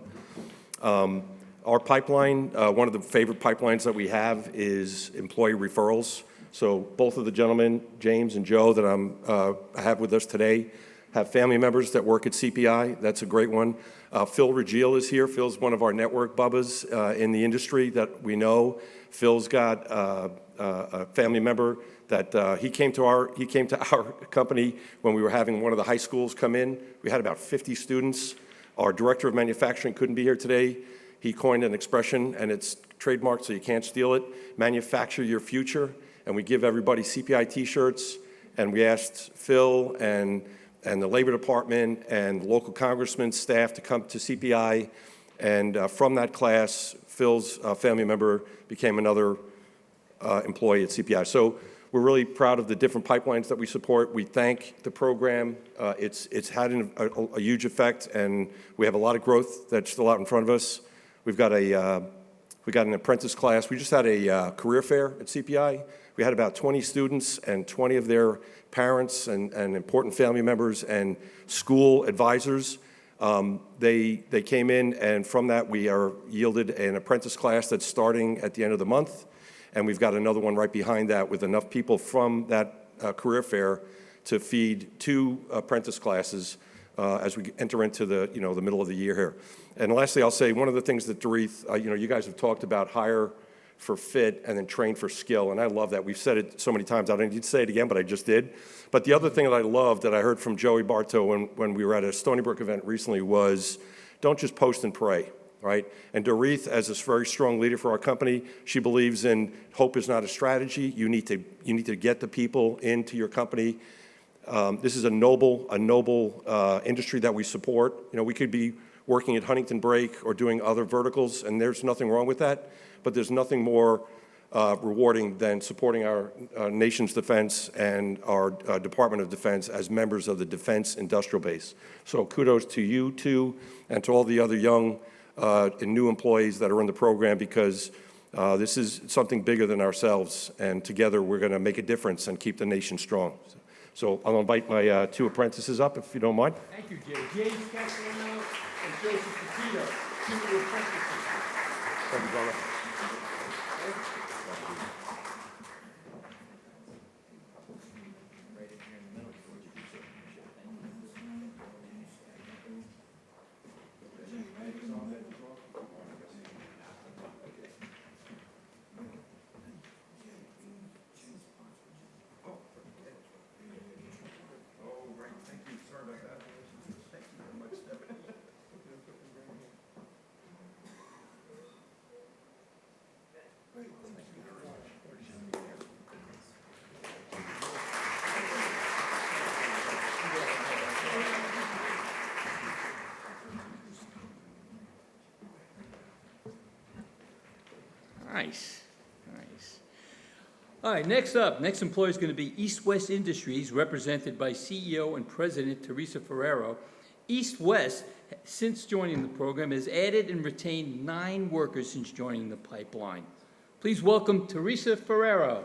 Our pipeline, one of the favorite pipelines that we have is employee referrals. So both of the gentlemen, James and Joe, that I have with us today, have family members that work at CPI. That's a great one. Phil Regil is here. Phil's one of our network bubbas in the industry that we know. Phil's got a family member that he came to our company when we were having one of the high schools come in. We had about 50 students. Our director of manufacturing couldn't be here today. He coined an expression, and it's trademarked, so you can't steal it: manufacture your future. And we give everybody CPI T-shirts, and we asked Phil and the Labor Department and local congressman's staff to come to CPI, and from that class, Phil's family member became another employee at CPI. So we're really proud of the different pipelines that we support. We thank the program. It's had a huge effect, and we have a lot of growth that's still out in front of us. We got an apprentice class. We just had a career fair at CPI. We had about 20 students and 20 of their parents and important family members and school advisors. They came in, and from that we are yielded an apprentice class that's starting at the end of the month, and we've got another one right behind that with enough people from that career fair to feed 2 apprentice classes as we enter into the middle of the year here. And lastly, I'll say one of the things that Dorit, you guys have talked about: hire for fit and then train for skill, and I love that. We've said it so many times. I don't need to say it again, but I just did. But the other thing that I loved that I heard from Joey Barto when we were at a Stony Brook event recently was, don't just post and pray, right? And Dorit, as a very strong leader for our company, she believes in hope is not a strategy. You need to get the people into your company. This is a noble industry that we support. We could be working at Huntington Brake or doing other verticals, and there's nothing wrong with that. But there's nothing more rewarding than supporting our nation's defense and our Department of Defense as members of the Defense Industrial Base. So kudos to you two and to all the other young and new employees that are in the program, because this is something bigger than ourselves, and together we're going to make a difference and keep the nation strong. So I'll invite my 2 apprentices up, if you don't mind. Thank you, Jay. James Castellano and Joseph Petito, 2 apprentices. Thank you, gentlemen. Nice, nice. All right, next employer is going to be East West Industries, represented by CEO and President Teresa Ferraro. East West, since joining the program, has added and retained 9 workers since joining the pipeline. Please welcome Teresa Ferraro.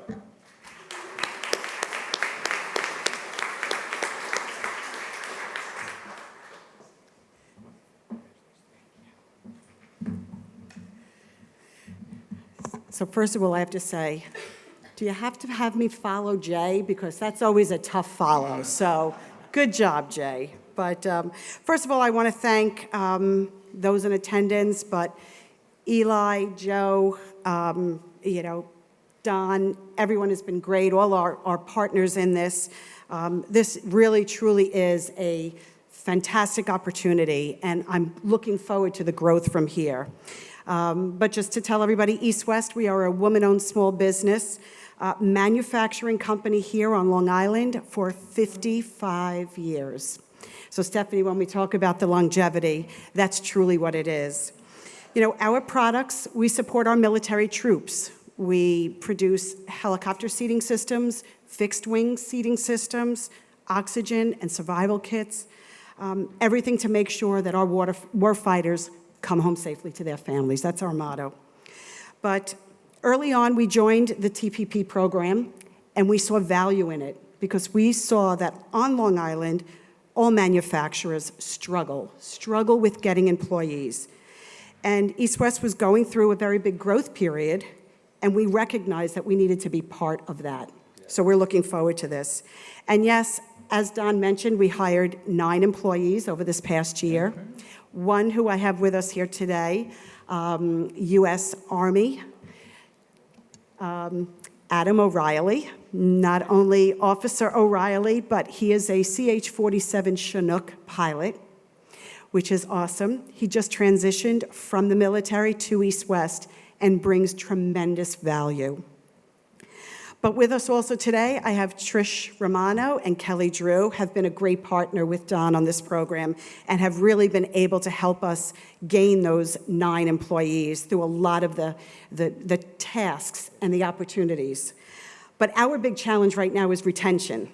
So first of all, I have to say, do you have to have me follow Jay? Because that's always a tough follow. So good job, Jay. But first of all, I want to thank those in attendance, but Eli, Joe, Don, everyone has been great, all our partners in this. This really, truly is a fantastic opportunity, and I'm looking forward to the growth from here. But just to tell everybody, East West, we are a woman-owned small business manufacturing company here on Long Island for 55 years. So Stefanie, when we talk about the longevity, that's truly what it is. You know, our products, we support our military troops. We produce helicopter seating systems, fixed-wing seating systems, oxygen and survival kits, everything to make sure that our warfighters come home safely to their families. That's our motto. But early on, we joined the TPP program, and we saw value in it because we saw that on Long Island, all manufacturers struggle with getting employees. And East West was going through a very big growth period, and we recognized that we needed to be part of that. So we're looking forward to this. And yes, as Don mentioned, we hired 9 employees over this past year. One who I have with us here today, U.S. Army, Adam O'Reilly, not only Officer O'Reilly, but he is a CH-47 Chinook pilot, which is awesome. He just transitioned from the military to East West and brings tremendous value. But with us also today, I have Trish Romano and Kelly Drew, have been a great partner with Don on this program and have really been able to help us gain those 9 employees through a lot of the tasks and the opportunities. But our big challenge right now is retention.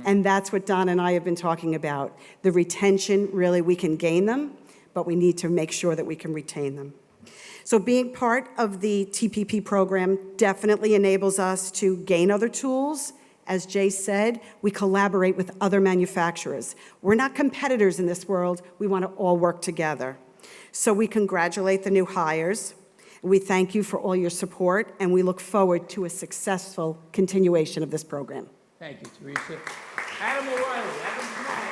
And that's what Don and I have been talking about. The retention, really, we can gain them, but we need to make sure that we can retain them. So being part of the TPP program definitely enables us to gain other tools. As Jay said, we collaborate with other manufacturers. We're not competitors in this world. We want to all work together. So we congratulate the new hires. We thank you for all your support, and we look forward to a successful continuation of this program. Thank you, Teresa. Adam O'Reilly. Adam, come on.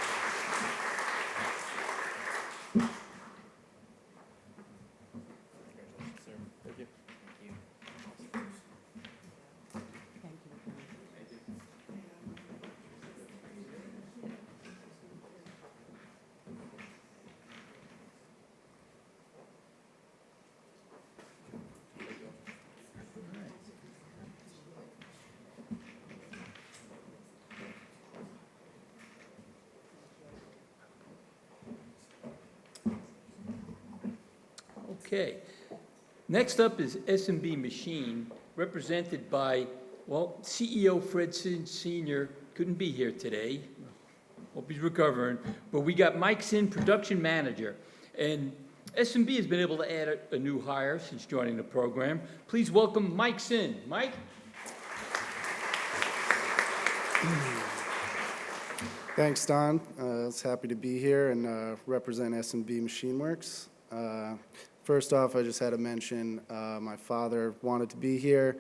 Okay. Next up is S&B Machine, represented by, well, CEO Fred Sinn Sr. couldn't be here today. Hope he's recovering. But we got Mike Sinn, production manager. And S&B has been able to add a new hire since joining the program. Please welcome Mike Sinn. Mike? Thanks, Don. I was happy to be here and represent S&B Machine Works. First off, I just had to mention my father wanted to be here.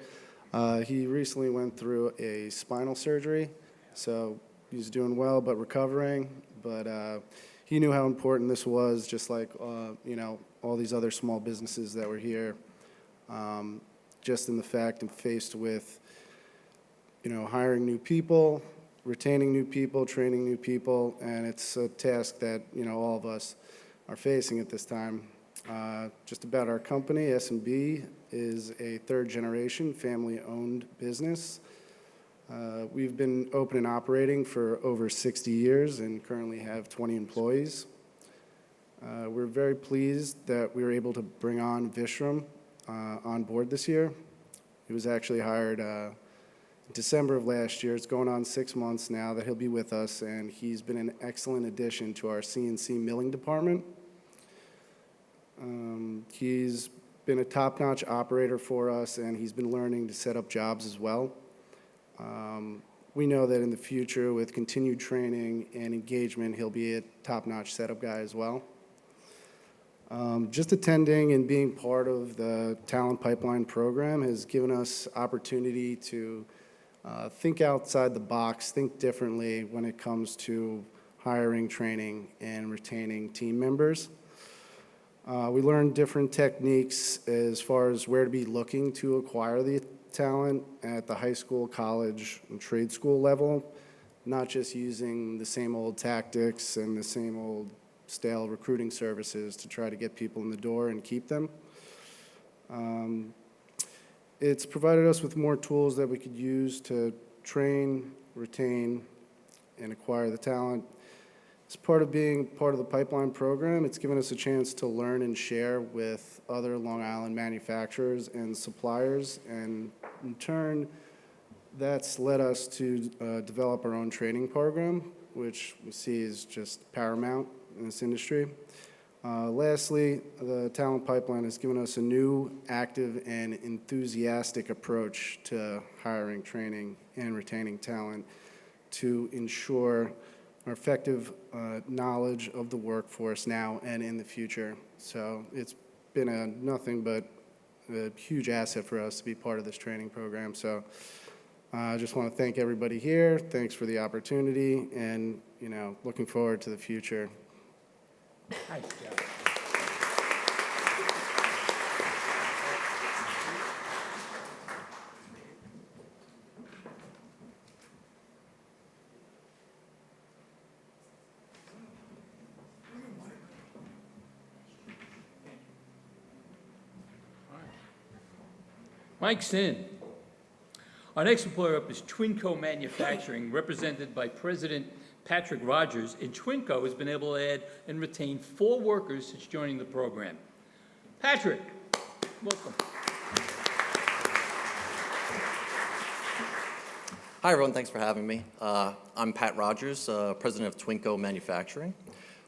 He recently went through a spinal surgery, so he's doing well but recovering. But he knew how important this was, just like all these other small businesses that were here. Just in the fact and faced with hiring new people, retaining new people, training new people, and it's a task that all of us are facing at this time. Just about our company, S&B is a third-generation family-owned business. We've been open and operating for over 60 years and currently have 20 employees. We're very pleased that we were able to bring on Vishram on board this year. He was actually hired December of last year. It's going on 6 months now that he'll be with us, and he's been an excellent addition to our CNC milling department. He's been a top-notch operator for us, and he's been learning to set up jobs as well. We know that in the future, with continued training and engagement, he'll be a top-notch setup guy as well. Just attending and being part of the Talent Pipeline program has given us opportunity to think outside the box, think differently when it comes to hiring, training, and retaining team members. We learned different techniques as far as where to be looking to acquire the talent at the high school, college, and trade school level, not just using the same old tactics and the same old stale recruiting services to try to get people in the door and keep them. It's provided us with more tools that we could use to train, retain, and acquire the talent. As part of being part of the pipeline program, it's given us a chance to learn and share with other Long Island manufacturers and suppliers, and in turn, that's led us to develop our own training program, which we see is just paramount in this industry. Lastly, the Talent Pipeline has given us a new, active, and enthusiastic approach to hiring, training, and retaining talent to ensure our effective knowledge of the workforce now and in the future. So it's been nothing but a huge asset for us to be part of this training program. So I just want to thank everybody here. Thanks for the opportunity, and looking forward to the future. Nice job. Mike Sinn. Our next employer up is TwinCo Manufacturing, represented by President Patrick Rogers, and TwinCo has been able to add and retain 4 workers since joining the program. Patrick, welcome. Hi, everyone. Thanks for having me. I'm Pat Rogers, president of TwinCo Manufacturing.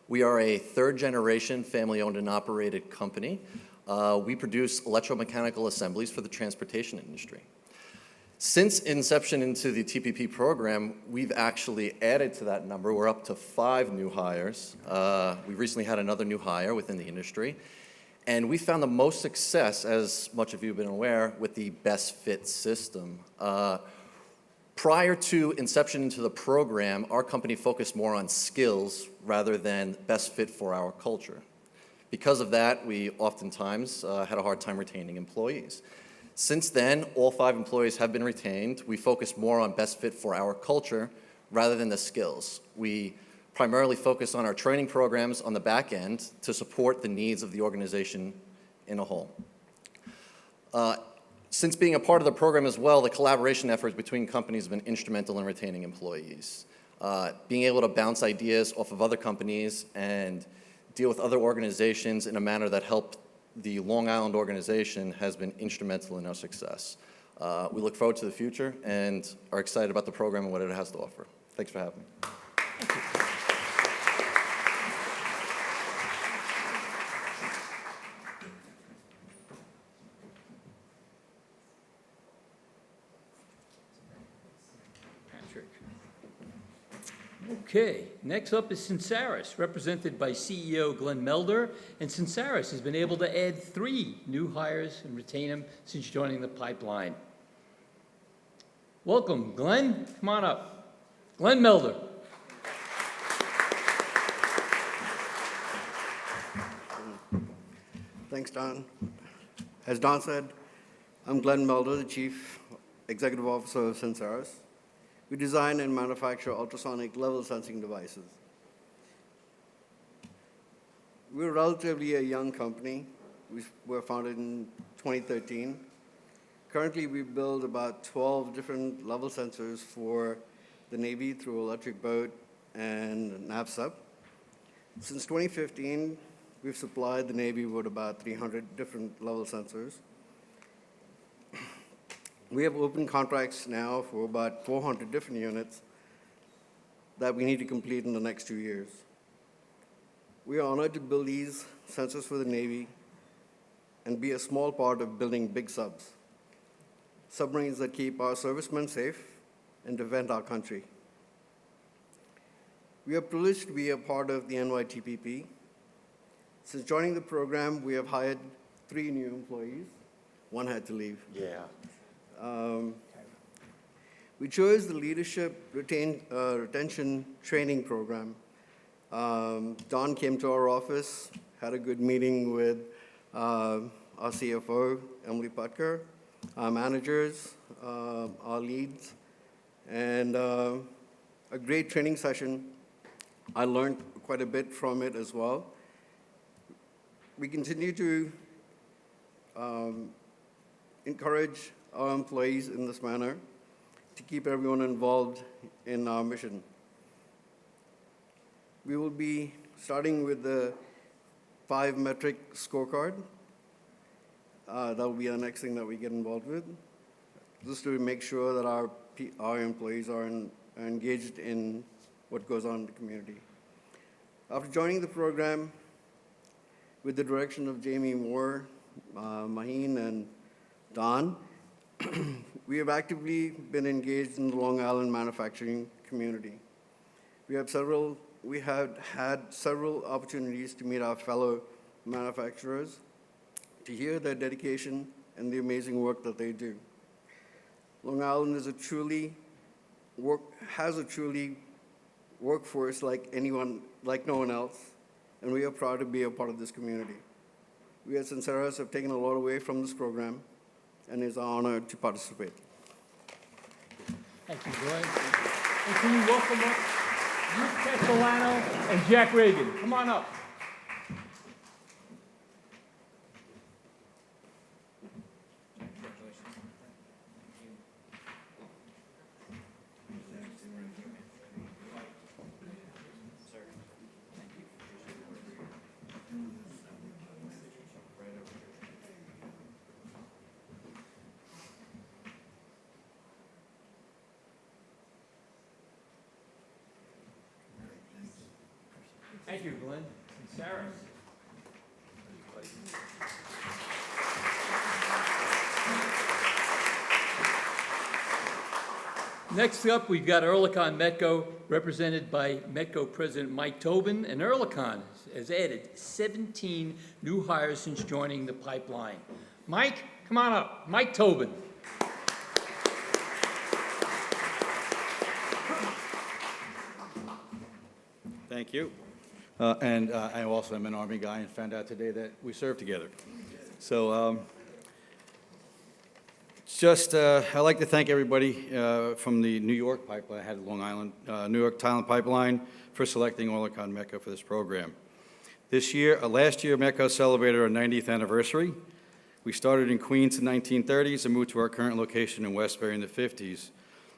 We are a third-generation, family-owned and operated company. We produce electromechanical assemblies for the transportation industry. Since inception into the TPP program, we've actually added to that number. We're up to 5 new hires. We recently had another new hire within the industry. And we found the most success, as much of you have been aware, with the best fit system. Prior to inception into the program, our company focused more on skills rather than best fit for our culture. Because of that, we oftentimes had a hard time retaining employees. Since then, all 5 employees have been retained. We focus more on best fit for our culture rather than the skills. We primarily focus on our training programs on the back end to support the needs of the organization in a whole. Since being a part of the program as well, the collaboration efforts between companies have been instrumental in retaining employees. Being able to bounce ideas off of other companies and deal with other organizations in a manner that helped the Long Island organization has been instrumental in our success. We look forward to the future and are excited about the program and what it has to offer. Thanks for having me. Patrick. Okay, next up is Sensaras, represented by CEO Glen Melder, and Sensaras has been able to add 3 new hires and retain them since joining the pipeline. Welcome, Glen. Come on up. Glen Melder. Thanks, Don. As Don said, I'm Glen Melder, the Chief Executive Officer of Sensaras. We design and manufacture ultrasonic level sensing devices. We're relatively a young company. We were founded in 2013. Currently, we build about 12 different level sensors for the Navy through Electric Boat and NAVSUB. Since 2015, we've supplied the Navy with about 300 different level sensors. We have open contracts now for about 400 different units that we need to complete in the next 2 years. We are honored to build these sensors for the Navy and be a small part of building big subs, submarines that keep our servicemen safe and defend our country. We are privileged to be a part of the NYTPP. Since joining the program, we have hired 3 new employees. 1 had to leave. Yeah. We chose the Leadership Retention Training Program. Don came to our office, had a good meeting with our CFO, Emily Putker, our managers, our leads, and a great training session. I learned quite a bit from it as well. We continue to encourage our employees in this manner to keep everyone involved in our mission. We will be starting with the 5-metric scorecard. That will be the next thing that we get involved with, just to make sure that our employees are engaged in what goes on in the community. After joining the program, with the direction of Jamie Moore, Maheen, and Don, we have actively been engaged in the Long Island manufacturing community. We have had several opportunities to meet our fellow manufacturers, to hear their dedication and the amazing work that they do. Long Island has a truly workforce like no one else, and we are proud to be a part of this community. We at Sensaras have taken a lot away from this program, and it's an honor to participate. Thank you, Glenn. And can you welcome up Luke Castellano and Jack Reagan? Come on up. Thank you, Glenn. And Sarah. Next up, we've got Oerlikon Metco, represented by Metco President Mike Tobin, and Oerlikon has added 17 new hires since joining the pipeline. Mike, come on up. Mike Tobin. Thank you. And I also am an Army guy and found out today that we served together. So I'd like to thank everybody from the New York pipeline, I had Long Island, New York Thailand pipeline, for selecting Oerlikon Metco for this program. Last year, Metco celebrated our 90th anniversary. We started in Queens in the 1930s and moved to our current location in Westbury in the 50s.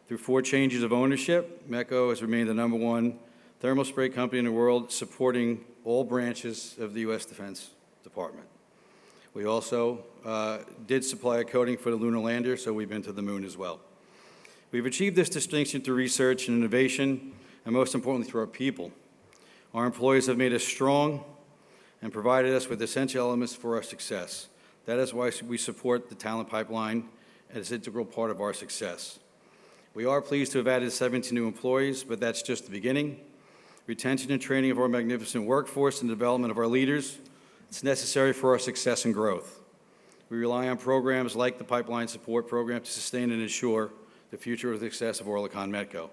Through 4 changes of ownership, Metco has remained the #1 thermal spray company in the world, supporting all branches of the U.S. Defense Department. We also did supply a coating for the lunar lander, so we've been to the moon as well. We've achieved this distinction through research and innovation, and most importantly, through our people. Our employees have made us strong and provided us with essential elements for our success. That is why we support the talent pipeline as an integral part of our success. We are pleased to have added 17 new employees, but that's just the beginning. retention and training of our magnificent workforce, and development of our leaders. It's necessary for our success and growth. We rely on programs like the Pipeline Support Program to sustain and ensure the future of success of Oerlikon Metco.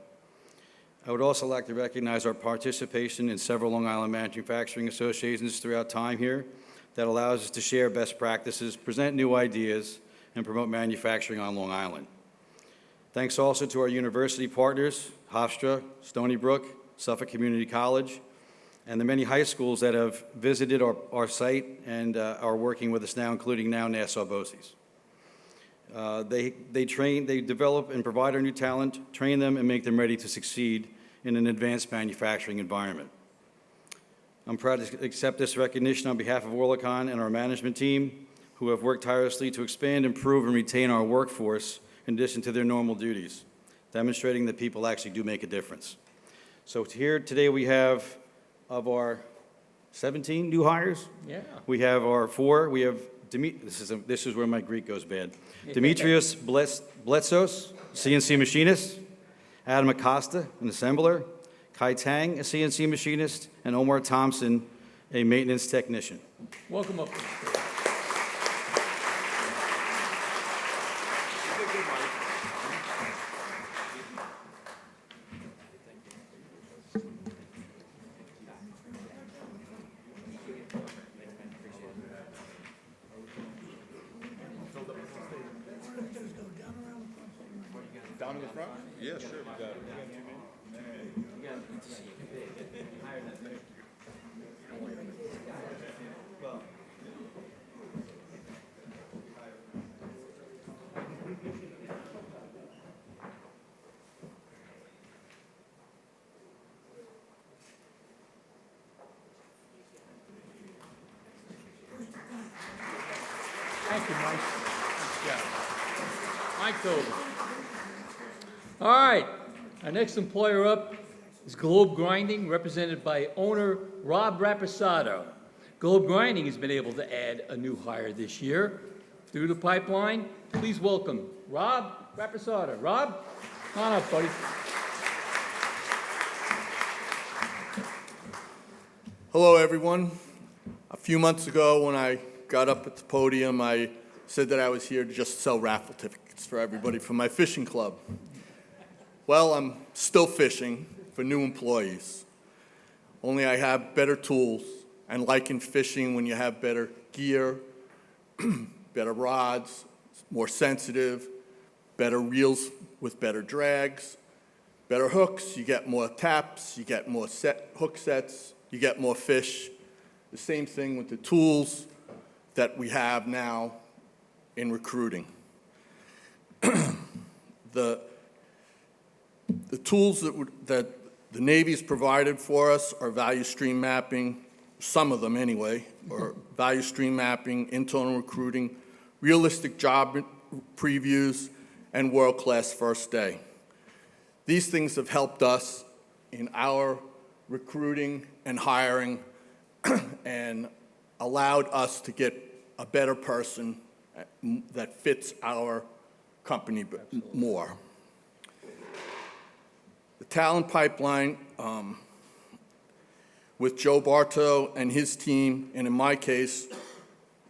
I would also like to recognize our participation in several Long Island manufacturing associations throughout time here that allows us to share best practices, present new ideas, and promote manufacturing on Long Island. Thanks also to our university partners, Hofstra, Stony Brook, Suffolk Community College, and the many high schools that have visited our site and are working with us now, including now Nassau BOCES. They train, they develop and provide our new talent, train them, and make them ready to succeed in an advanced manufacturing environment. I'm proud to accept this recognition on behalf of Oerlikon and our management team, who have worked tirelessly to expand, improve, and retain our workforce in addition to their normal duties, demonstrating that people actually do make a difference. So here today we have, of our 17 new hires, Yeah. we have our 4. We have this is where my Greek goes bad. Demetrios Bletsos, CNC machinist. Adam Acosta, an assembler. Kai Tang, a CNC machinist. And Omar Thompson, a maintenance technician. Welcome up. Down in the front? Yeah, sure. We got it. Thank you, Mike. Nice job. Mike Tobin. All right, our next employer up is Globe Grinding, represented by owner Rob Rapisarda. Globe Grinding has been able to add a new hire this year through the pipeline. Please welcome Rob Rapisarda. Rob, come on up, buddy. Hello, everyone. A few months ago, when I got up at the podium, I said that I was here to just sell raffle tickets for everybody from my fishing club. Well, I'm still fishing for new employees. Only I have better tools, and like in fishing, when you have better gear, better rods, more sensitive, better reels with better drags, better hooks, you get more taps, you get more hook sets, you get more fish. The same thing with the tools that we have now in recruiting. The tools that the Navy's provided for us are value stream mapping, some of them anyway, or value stream mapping, internal recruiting, realistic job previews, and world-class first day. These things have helped us in our recruiting and hiring and allowed us to get a better person that fits our company more. The talent pipeline with Joe Barto and his team, and in my case,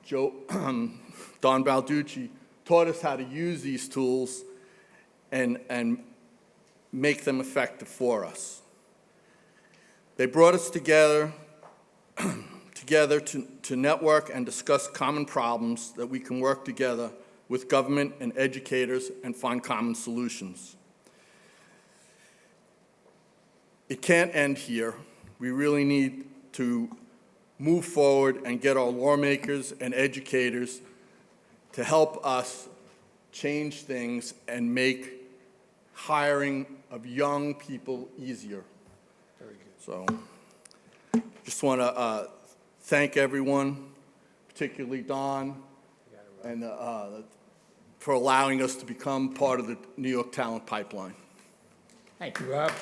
Don Balducci, taught us how to use these tools and make them effective for us. They brought us together to network and discuss common problems that we can work together with government and educators and find common solutions. It can't end here. We really need to move forward and get our lawmakers and educators to help us change things and make hiring of young people easier. Very good. So, just want to thank everyone, particularly Don, and for allowing us to become part of the New York Talent Pipeline. Thank you, Rob.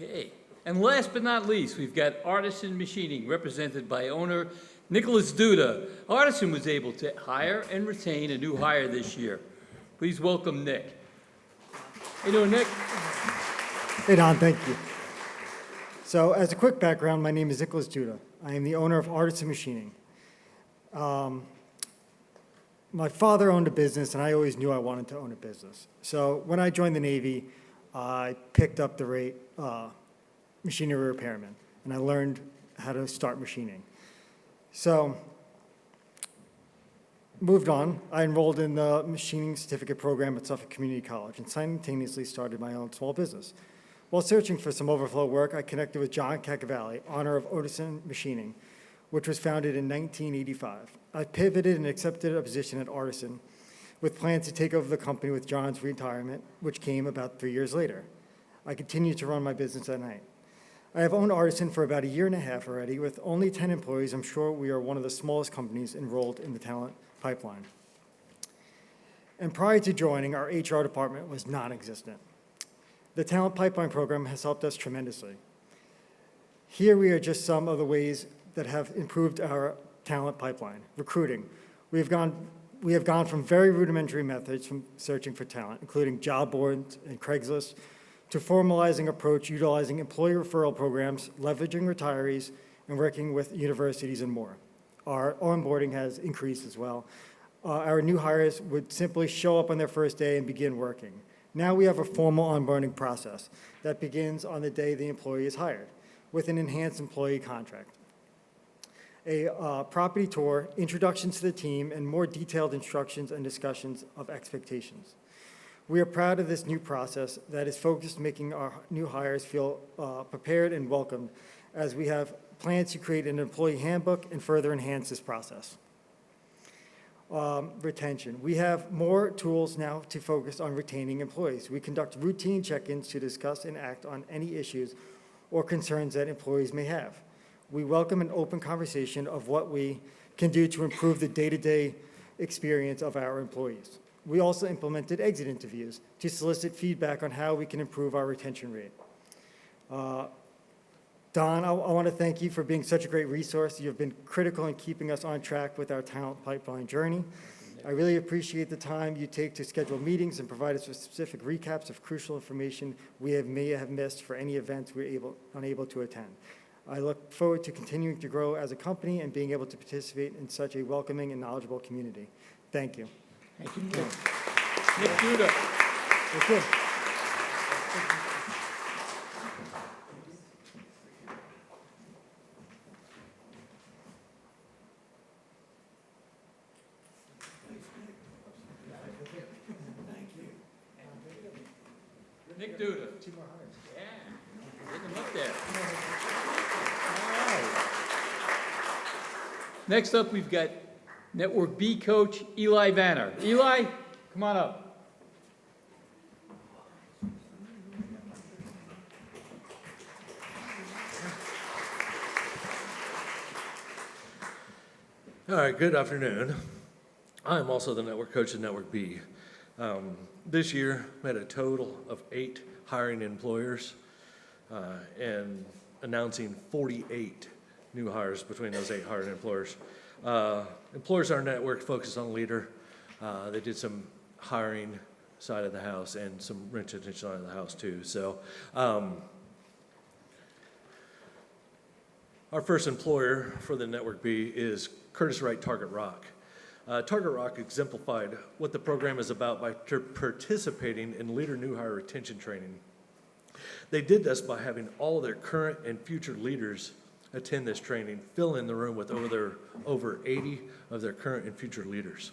Okay. And last but not least, we've got Artisan Machining, represented by owner Nicholas Duda. Artisan was able to hire and retain a new hire this year. Please welcome Nick. How you doing, Nick? Hey, Don, thank you. So, as a quick background, my name is Nicholas Duda. I am the owner of Artisan Machining. My father owned a business, and I always knew I wanted to own a business. So, when I joined the Navy, I picked up the rate machinery repairman, and I learned how to start machining. So, moved on. I enrolled in the machining certificate program at Suffolk Community College and simultaneously started my own small business. While searching for some overflow work, I connected with John Cacavalli, owner of Artisan Machining, which was founded in 1985. I pivoted and accepted a position at Artisan with plans to take over the company with John's retirement, which came about 3 years later. I continued to run my business at night. I have owned Artisan for about 1.5 years already. With only 10 employees, I'm sure we are one of the smallest companies enrolled in the talent pipeline. And prior to joining, our HR department was non-existent. The talent pipeline program has helped us tremendously. Here we are just some of the ways that have improved our talent pipeline. Recruiting. We have gone from very rudimentary methods from searching for talent, including job boards and Craigslist, to formalizing approach utilizing employee referral programs, leveraging retirees, and working with universities and more. Our onboarding has increased as well. Our new hires would simply show up on their first day and begin working. Now we have a formal onboarding process that begins on the day the employee is hired with an enhanced employee contract. A property tour, introductions to the team, and more detailed instructions and discussions of expectations. We are proud of this new process that is focused on making our new hires feel prepared and welcomed, as we have plans to create an employee handbook and further enhance this process. Retention. We have more tools now to focus on retaining employees. We conduct routine check-ins to discuss and act on any issues or concerns that employees may have. We welcome an open conversation of what we can do to improve the day-to-day experience of our employees. We also implemented exit interviews to solicit feedback on how we can improve our retention rate. Don, I want to thank you for being such a great resource. You've been critical in keeping us on track with our talent pipeline journey. I really appreciate the time you take to schedule meetings and provide us with specific recaps of crucial information we may have missed for any events we're unable to attend. I look forward to continuing to grow as a company and being able to participate in such a welcoming and knowledgeable community. Thank you. Thank you, Nick. Nick Duda. Thank you. Nick Duda. Two more hires. Yeah. Getting him up there. All right. Next up, we've got Network B coach Eli Vanner. Eli, come on up. All right, good afternoon. I'm also the network coach of Network B. This year, we had a total of 8 hiring employers and announcing 48 new hires between those 8 hiring employers. Employers in our network focus on leader. They did some hiring side of the house and some retention side of the house too. So our first employer for the Network B is Curtiss-Wright Target Rock. Target Rock exemplified what the program is about by participating in leader new hire retention training. They did this by having all their current and future leaders attend this training, fill in the room with over 80 of their current and future leaders.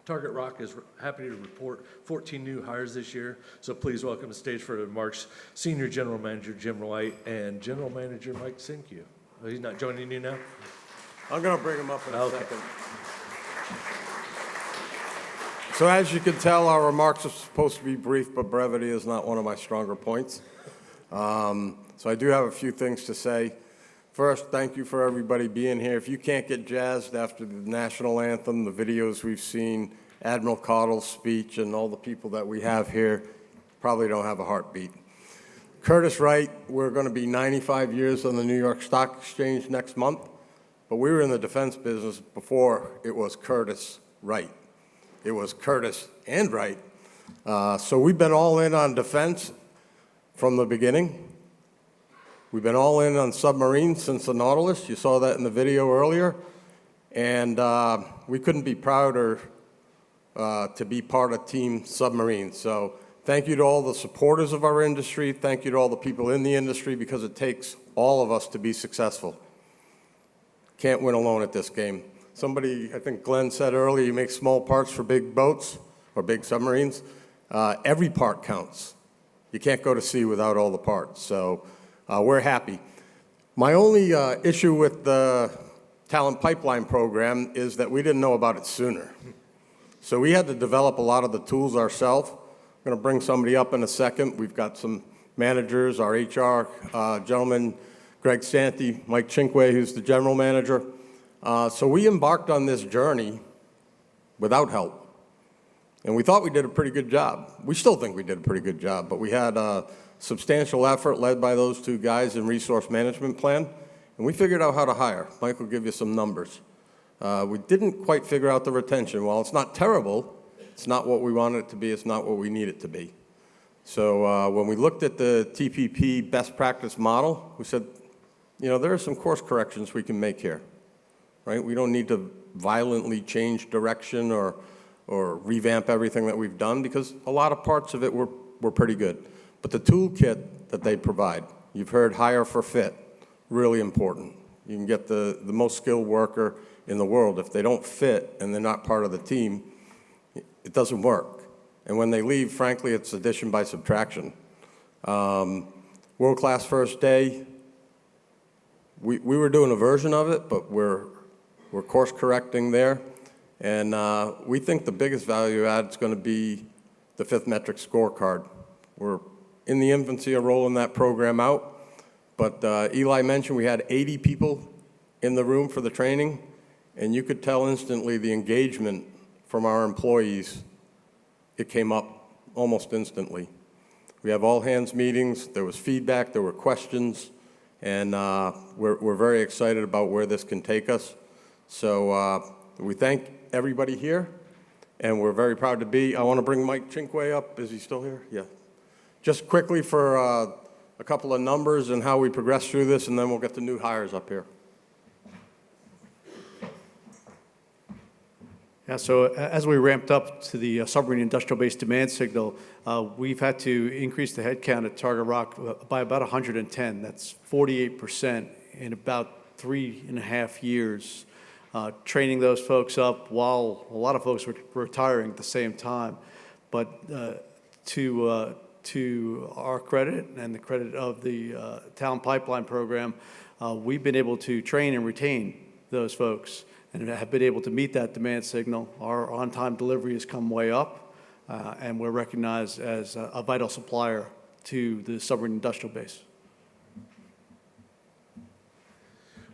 Target Rock is happy to report 14 new hires this year, so please welcome to the stage for remarks Senior General Manager Jim White and General Manager Mike Sinkyu. Oh, he's not joining you now? I'm going to bring him up in a second. So as you can tell, our remarks are supposed to be brief, but brevity is not one of my stronger points. So I do have a few things to say. First, thank you for everybody being here. If you can't get jazzed after the national anthem, the videos we've seen, Admiral Caudle's speech, and all the people that we have here, probably don't have a heartbeat. Curtiss-Wright, we're going to be 95 years on the New York Stock Exchange next month, but we were in the defense business before it was Curtiss-Wright. It was Curtiss and Wright. So we've been all in on defense from the beginning. We've been all in on submarines since the Nautilus. You saw that in the video earlier. And we couldn't be prouder to be part of Team Submarine. So thank you to all the supporters of our industry. Thank you to all the people in the industry, because it takes all of us to be successful. Can't win alone at this game. Somebody, I think Glen said earlier, you make small parts for big boats or big submarines. Every part counts. You can't go to sea without all the parts. So we're happy. My only issue with the talent pipeline program is that we didn't know about it sooner. So we had to develop a lot of the tools ourselves. I'm going to bring somebody up in a second. We've got some managers, our HR gentleman, Greg Santi, Mike Chinque, who's the general manager. So we embarked on this journey without help. And we thought we did a pretty good job. We still think we did a pretty good job, but we had a substantial effort led by those two guys in resource management plan, and we figured out how to hire. Mike will give you some numbers. We didn't quite figure out the retention. While it's not terrible, it's not what we wanted it to be, it's not what we need it to be. So when we looked at the TPP best practice model, we said, you know, there are some course corrections we can make here, right? We don't need to violently change direction or revamp everything that we've done, because a lot of parts of it were pretty good. But the toolkit that they provide, you've heard hire for fit, really important. You can get the most skilled worker in the world. If they don't fit and they're not part of the team, it doesn't work. And when they leave, frankly, it's addition by subtraction. World-class first day, we were doing a version of it, but we're course correcting there. And we think the biggest value add is going to be the 5th metric scorecard. We're in the infancy of rolling that program out, but Eli mentioned we had 80 people in the room for the training, and you could tell instantly the engagement from our employees. It came up almost instantly. We have all-hands meetings, there was feedback, there were questions, and we're very excited about where this can take us. So we thank everybody here, and we're very proud to be. I want to bring Mike Chinque up. Is he still here? Yeah. Just quickly for a couple of numbers and how we progress through this, and then we'll get the new hires up here. Yeah, so as we ramped up to the submarine industrial base demand signal, we've had to increase the headcount at Target Rock by about 110. That's 48% in about 3.5 years. Training those folks up while a lot of folks were retiring at the same time. But to our credit and the credit of the Talent Pipeline Program, we've been able to train and retain those folks and have been able to meet that demand signal. Our on-time delivery has come way up, and we're recognized as a vital supplier to the submarine industrial base.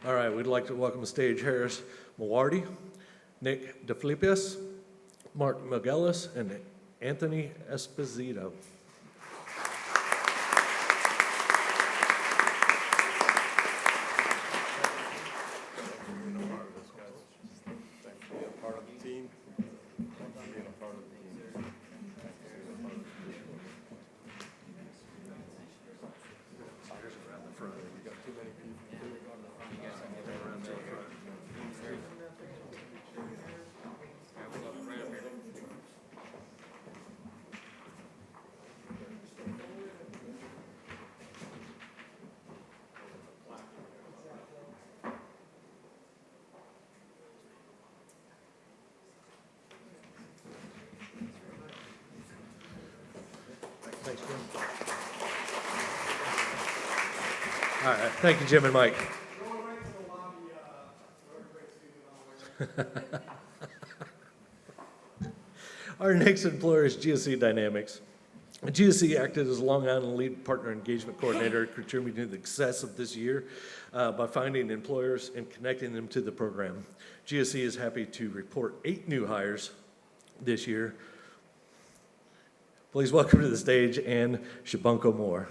All right, we'd like to welcome to stage Harris Mawardi, Nick DeFilippis, Mark Magellis, and Anthony Esposito. Thanks, Jim. All right, thank you, Jim and Mike. Our next employer is GSC Dynamics. GSC acted as Long Island lead partner engagement coordinator, contributing to the success of this year by finding employers and connecting them to the program. GSC is happy to report 8 new hires this year. Please welcome to the stage Ann Shybunko-Moore.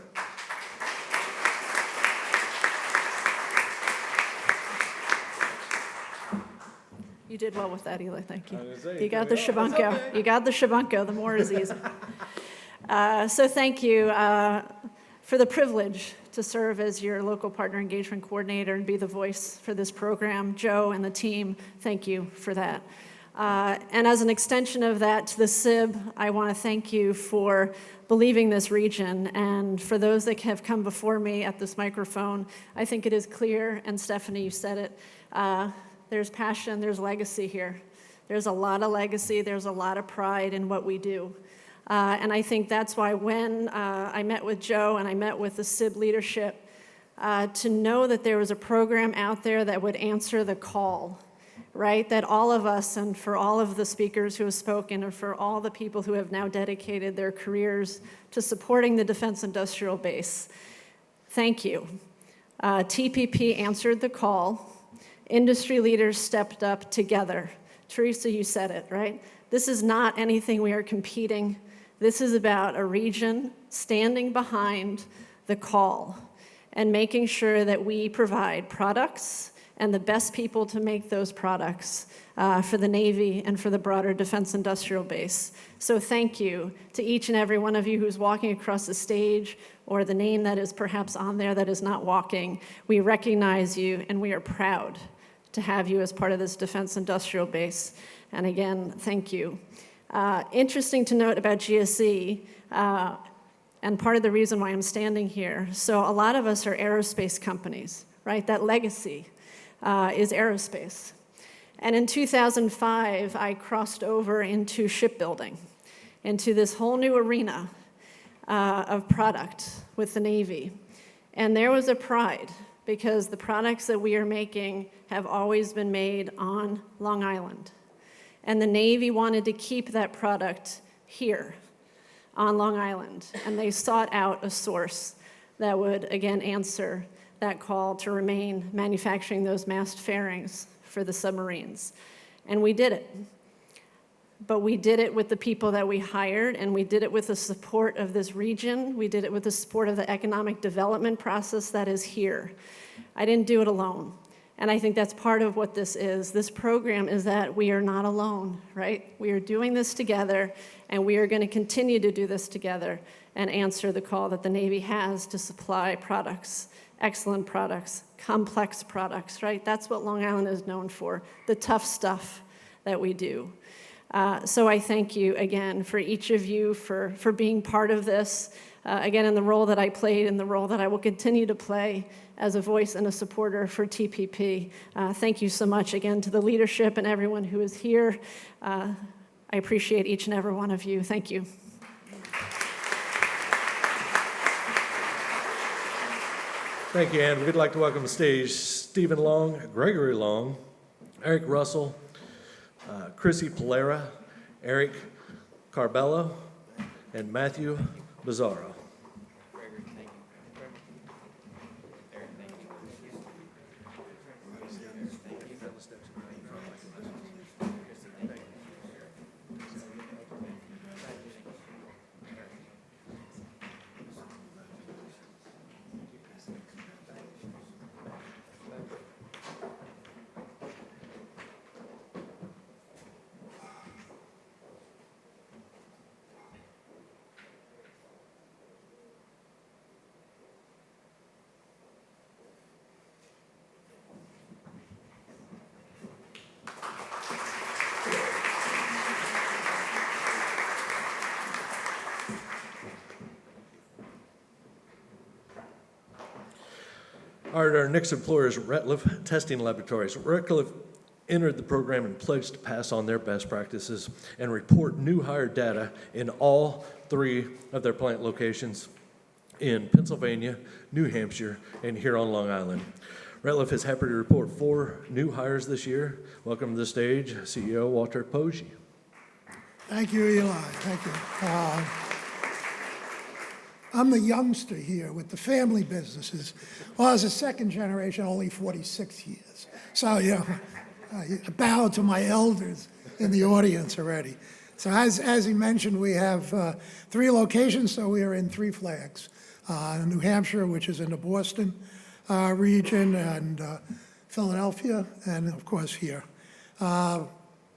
You did well with that, Eli, thank you. I was gonna say, You got the yeah, that's Shybunko. okay. You got the Shybunko, the more is easy. So thank you for the privilege to serve as your local partner engagement coordinator and be the voice for this program. Joe and the team, thank you for that. And as an extension of that to the SIB, I want to thank you for believing this region. And for those that have come before me at this microphone, I think it is clear, and Stefanie, you said it, there's passion, there's legacy here. There's a lot of legacy, there's a lot of pride in what we do. And I think that's why when I met with Joe and I met with the SIB leadership, to know that there was a program out there that would answer the call, right? That all of us, and for all of the speakers who have spoken, and for all the people who have now dedicated their careers to supporting the defense industrial base, thank you. TPP answered the call. Industry leaders stepped up together. Teresa, you said it, right? This is not anything we are competing. This is about a region standing behind the call and making sure that we provide products and the best people to make those products for the Navy and for the broader defense industrial base. So thank you to each and every one of you who's walking across the stage or the name that is perhaps on there that is not walking. We recognize you and we are proud to have you as part of this defense industrial base. And again, thank you. Interesting to note about GSE, and part of the reason why I'm standing here. So a lot of us are aerospace companies, right? That legacy is aerospace. And in 2005, I crossed over into shipbuilding, into this whole new arena of product with the Navy. And there was a pride because the products that we are making have always been made on Long Island. And the Navy wanted to keep that product here on Long Island. And they sought out a source that would, again, answer that call to remain manufacturing those mast fairings for the submarines. And we did it. But we did it with the people that we hired, and we did it with the support of this region. We did it with the support of the economic development process that is here. I didn't do it alone. And I think that's part of what this is. This program is that we are not alone, right? We are doing this together, and we are going to continue to do this together and answer the call that the Navy has to supply products, excellent products, complex products, right? That's what Long Island is known for, the tough stuff that we do. So I thank you again for each of you for being part of this, again, in the role that I played and the role that I will continue to play as a voice and a supporter for TPP. Thank you so much again to the leadership and everyone who is here. I appreciate each and every one of you. Thank you. Thank you, Ann. We'd like to welcome to the stage Stephen Long, Gregory Long, Eric Russell, Chrissy Polera, Eric Carbello, and Matthew Bizzarro. Our next employer is Retlif Testing Laboratories. Retlif entered the program and pledged to pass on their best practices and report new hire data in all 3 of their plant locations in Pennsylvania, New Hampshire, and here on Long Island. Retlif is happy to report 4 new hires this year. Welcome to the stage, CEO Walter Poggi. Thank you, Eli. Thank you. I'm the youngster here with the family businesses. Well, as a second generation, only 46 years. So, you know, I bow to my elders in the audience already. So as he mentioned, we have 3 locations, so we are in 3 flags. New Hampshire, which is in the Boston region, and Philadelphia, and of course here. I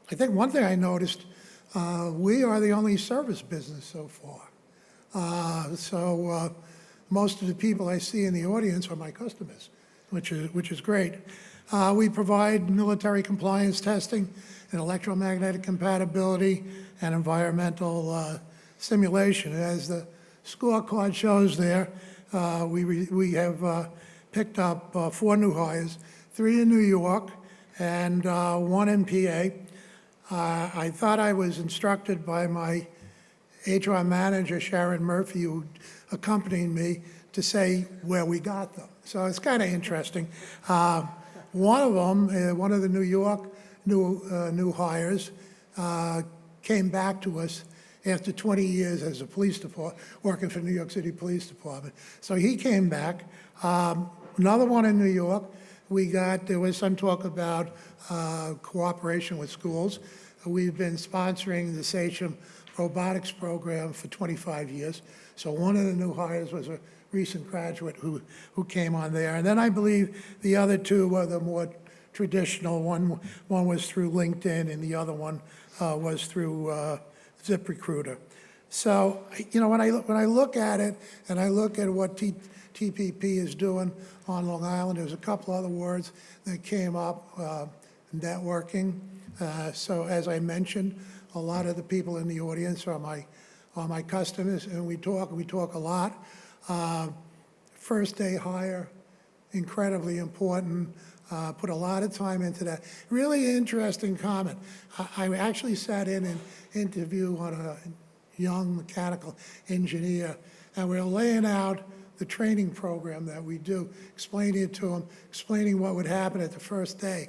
think one thing I noticed, we are the only service business so far. Most of the people I see in the audience are my customers, which is great. We provide military compliance testing and electromagnetic compatibility and environmental simulation. As the scorecard shows there, we have picked up 4 new hires, 3 in New York and 1 in PA. I thought I was instructed by my HR manager, Sharon Murphy, who accompanied me, to say where we got them. So it's kind of interesting. One of them, one of the New York new hires, came back to us after 20 years as a police department, working for New York City Police Department. So he came back. Another one in New York, there was some talk about cooperation with schools. We've been sponsoring the Sachem robotics program for 25 years. So one of the new hires was a recent graduate who came on there. And then I believe the other 2 were the more traditional. One was through LinkedIn and the other one was through ZipRecruiter. So, when I look at it and I look at what TPP is doing on Long Island, there's a couple other words that came up, networking. So as I mentioned, a lot of the people in the audience are my customers, and we talk a lot. First day hire, incredibly important. Put a lot of time into that. Really interesting comment. I actually sat in an interview on a young mechanical engineer, and we were laying out the training program that we do, explaining it to him, explaining what would happen at the first day.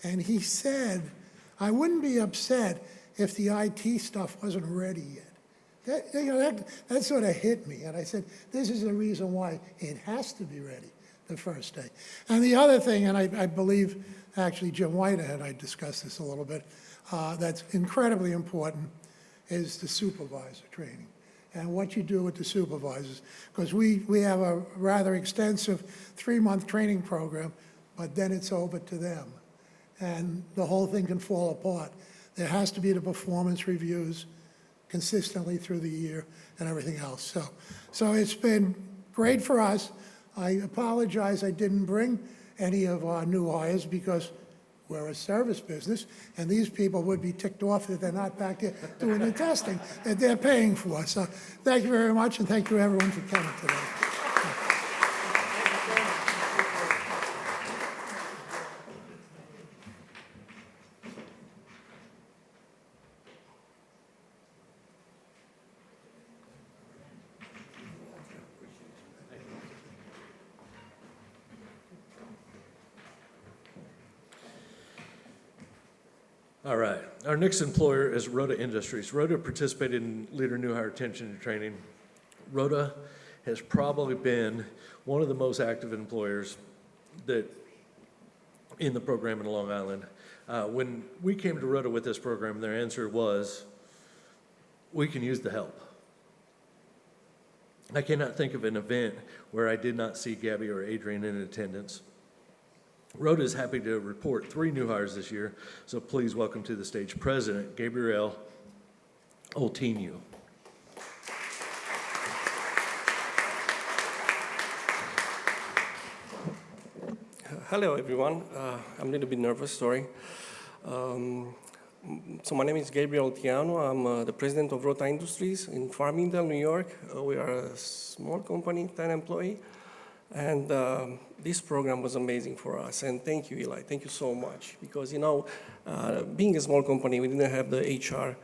And he said, I wouldn't be upset if the IT stuff wasn't ready yet. That sort of hit me. And I said, this is the reason why it has to be ready the first day. And the other thing, and I believe actually Jim Whitehead and I discussed this a little bit, that's incredibly important is the supervisor training and what you do with the supervisors. Because we have a rather extensive 3-month training program, but then it's over to them. And the whole thing can fall apart. There has to be the performance reviews consistently through the year and everything else. So it's been great for us. I apologize I didn't bring any of our new hires because we're a service business, and these people would be ticked off if they're not back there doing the testing that they're paying for. So thank you very much, and thank you everyone for coming today. All right. Our next employer is Rhoda Industries. Rhoda participated in Leader New Hire Retention and Training. Rhoda has probably been one of the most active employers that in the program in Long Island. When we came to Rhoda with this program, their answer was, we can use the help. I cannot think of an event where I did not see Gabby or Adrian in attendance. Rhoda is happy to report 3 new hires this year, so please welcome to the stage President Gabrielle Oltinu. Hello, everyone. I'm a little bit nervous, sorry. So my name is Gabriel Oltinu. I'm the president of Rhoda Industries in Farmingdale, New York. We are a small company, 10 employees. And this program was amazing for us. And thank you, Eli. Thank you so much. Because, being a small company, we didn't have the HR.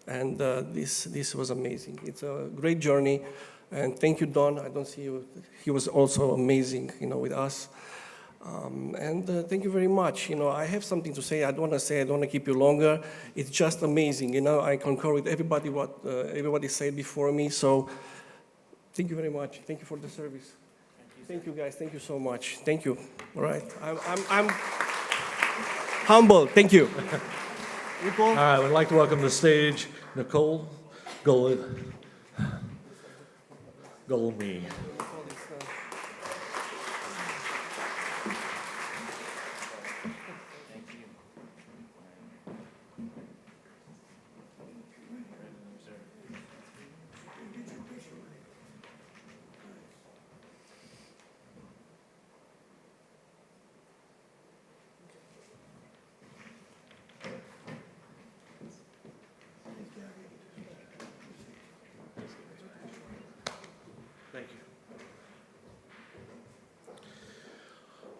And this was amazing. It's a great journey. And thank you, Don. I don't see you. He was also amazing, with us. And thank you very much. I have something to say. I don't want to keep you longer. It's just amazing. I concur with everybody what everybody said before me. So thank you very much. Thank you for the service. Thank you, guys. Thank you so much. Thank you. All right. I'm humble. Thank you. All right. We'd like to welcome to the stage Nicole Golemi.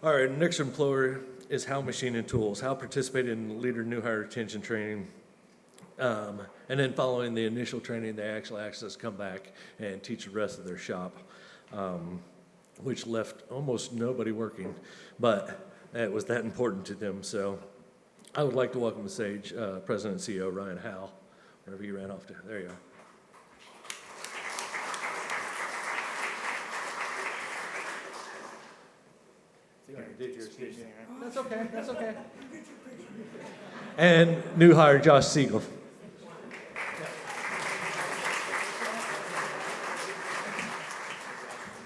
All right, next employer is Howe Machine and Tools. Howe participated in leader new hire retention training. And then following the initial training, they actually asked us to come back and teach the rest of their shop, which left almost nobody working, but it was that important to them. So I would like to welcome to the stage President and CEO Ryan Howe, wherever you ran off to. There you are. That's okay, that's okay. And new hire Josh Siegel.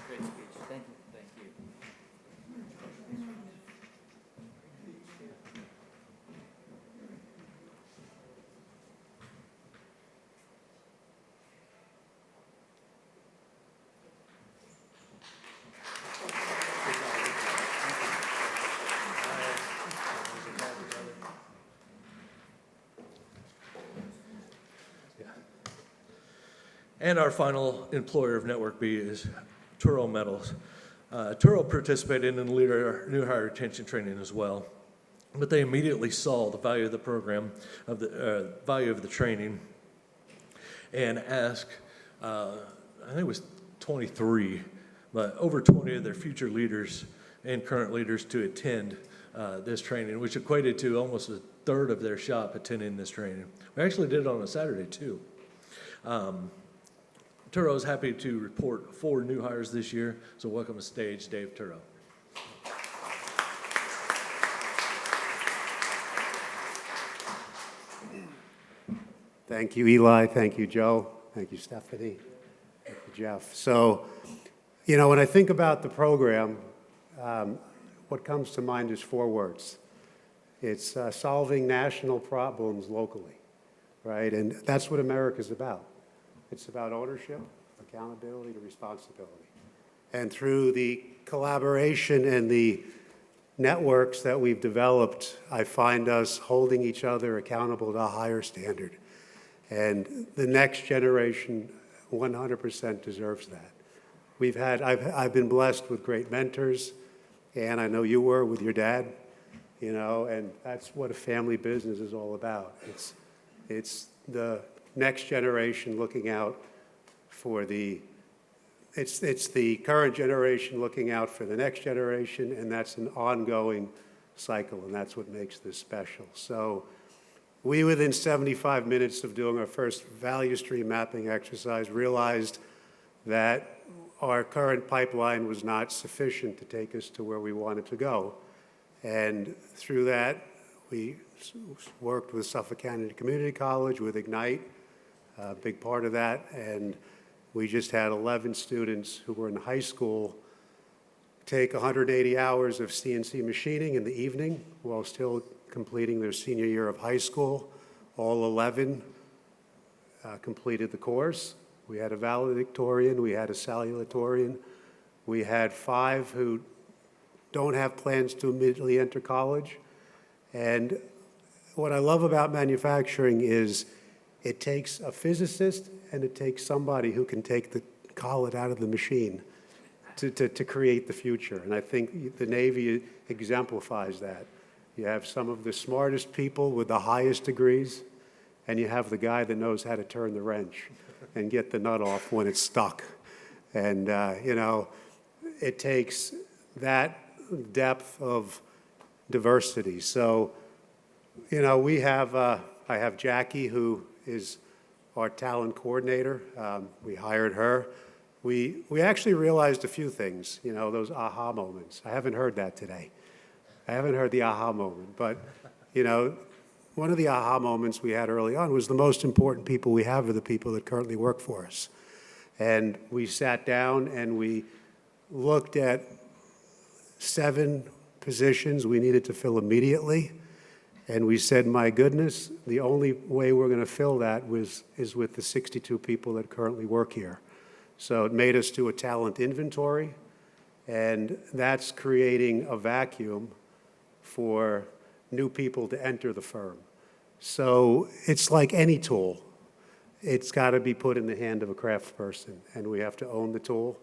Great speech. Thank you. Thank you. And our final employer of Network B is Turo Metals. Turo participated in leader new hire retention training as well, but they immediately saw the value of the program, of the value of the training, and asked, I think it was 23, but over 20 of their future leaders and current leaders to attend this training, which equated to almost a third of their shop attending this training. We actually did it on a Saturday too. Turo is happy to report 4 new hires this year, so welcome to stage Dave Turo. Thank you, Eli. Thank you, Joe. Thank you, Stefanie. Thank you, Jeff. So, you know, when I think about the program, what comes to mind is 4 words. It's solving national problems locally, right? And that's what America's about. It's about ownership, accountability, and responsibility. And through the collaboration and the networks that we've developed, I find us holding each other accountable to a higher standard. And the next generation 100% deserves that. I've been blessed with great mentors, and I know you were with your dad, you know, and that's what a family business is all about. It's the next generation looking out for it's the current generation looking out for the next generation, and that's an ongoing cycle, and that's what makes this special. So we, within 75 minutes of doing our first value stream mapping exercise, realized that our current pipeline was not sufficient to take us to where we wanted to go. And through that, we worked with Suffolk County Community College, with Ignite, a big part of that, and we just had 11 students who were in high school take 180 hours of CNC machining in the evening while still completing their senior year of high school. All 11 completed the course. We had a valedictorian, we had a salutatorian, we had 5 who don't have plans to immediately enter college. And what I love about manufacturing is it takes a physicist and it takes somebody who can take the collet out of the machine to create the future. And I think the Navy exemplifies that. You have some of the smartest people with the highest degrees, and you have the guy that knows how to turn the wrench and get the nut off when it's stuck. And, you know, it takes that depth of diversity. So, you know, I have Jackie, who is our talent coordinator. We hired her. We actually realized a few things, you know, those aha moments. I haven't heard that today. I haven't heard the aha moment, but, you know, one of the aha moments we had early on was the most important people we have are the people that currently work for us. And we sat down and we looked at 7 positions we needed to fill immediately. And we said, my goodness, the only way we're going to fill that is with the 62 people that currently work here. So it made us do a talent inventory, and that's creating a vacuum for new people to enter the firm. So it's like any tool. It's got to be put in the hand of a craft person, and we have to own the tool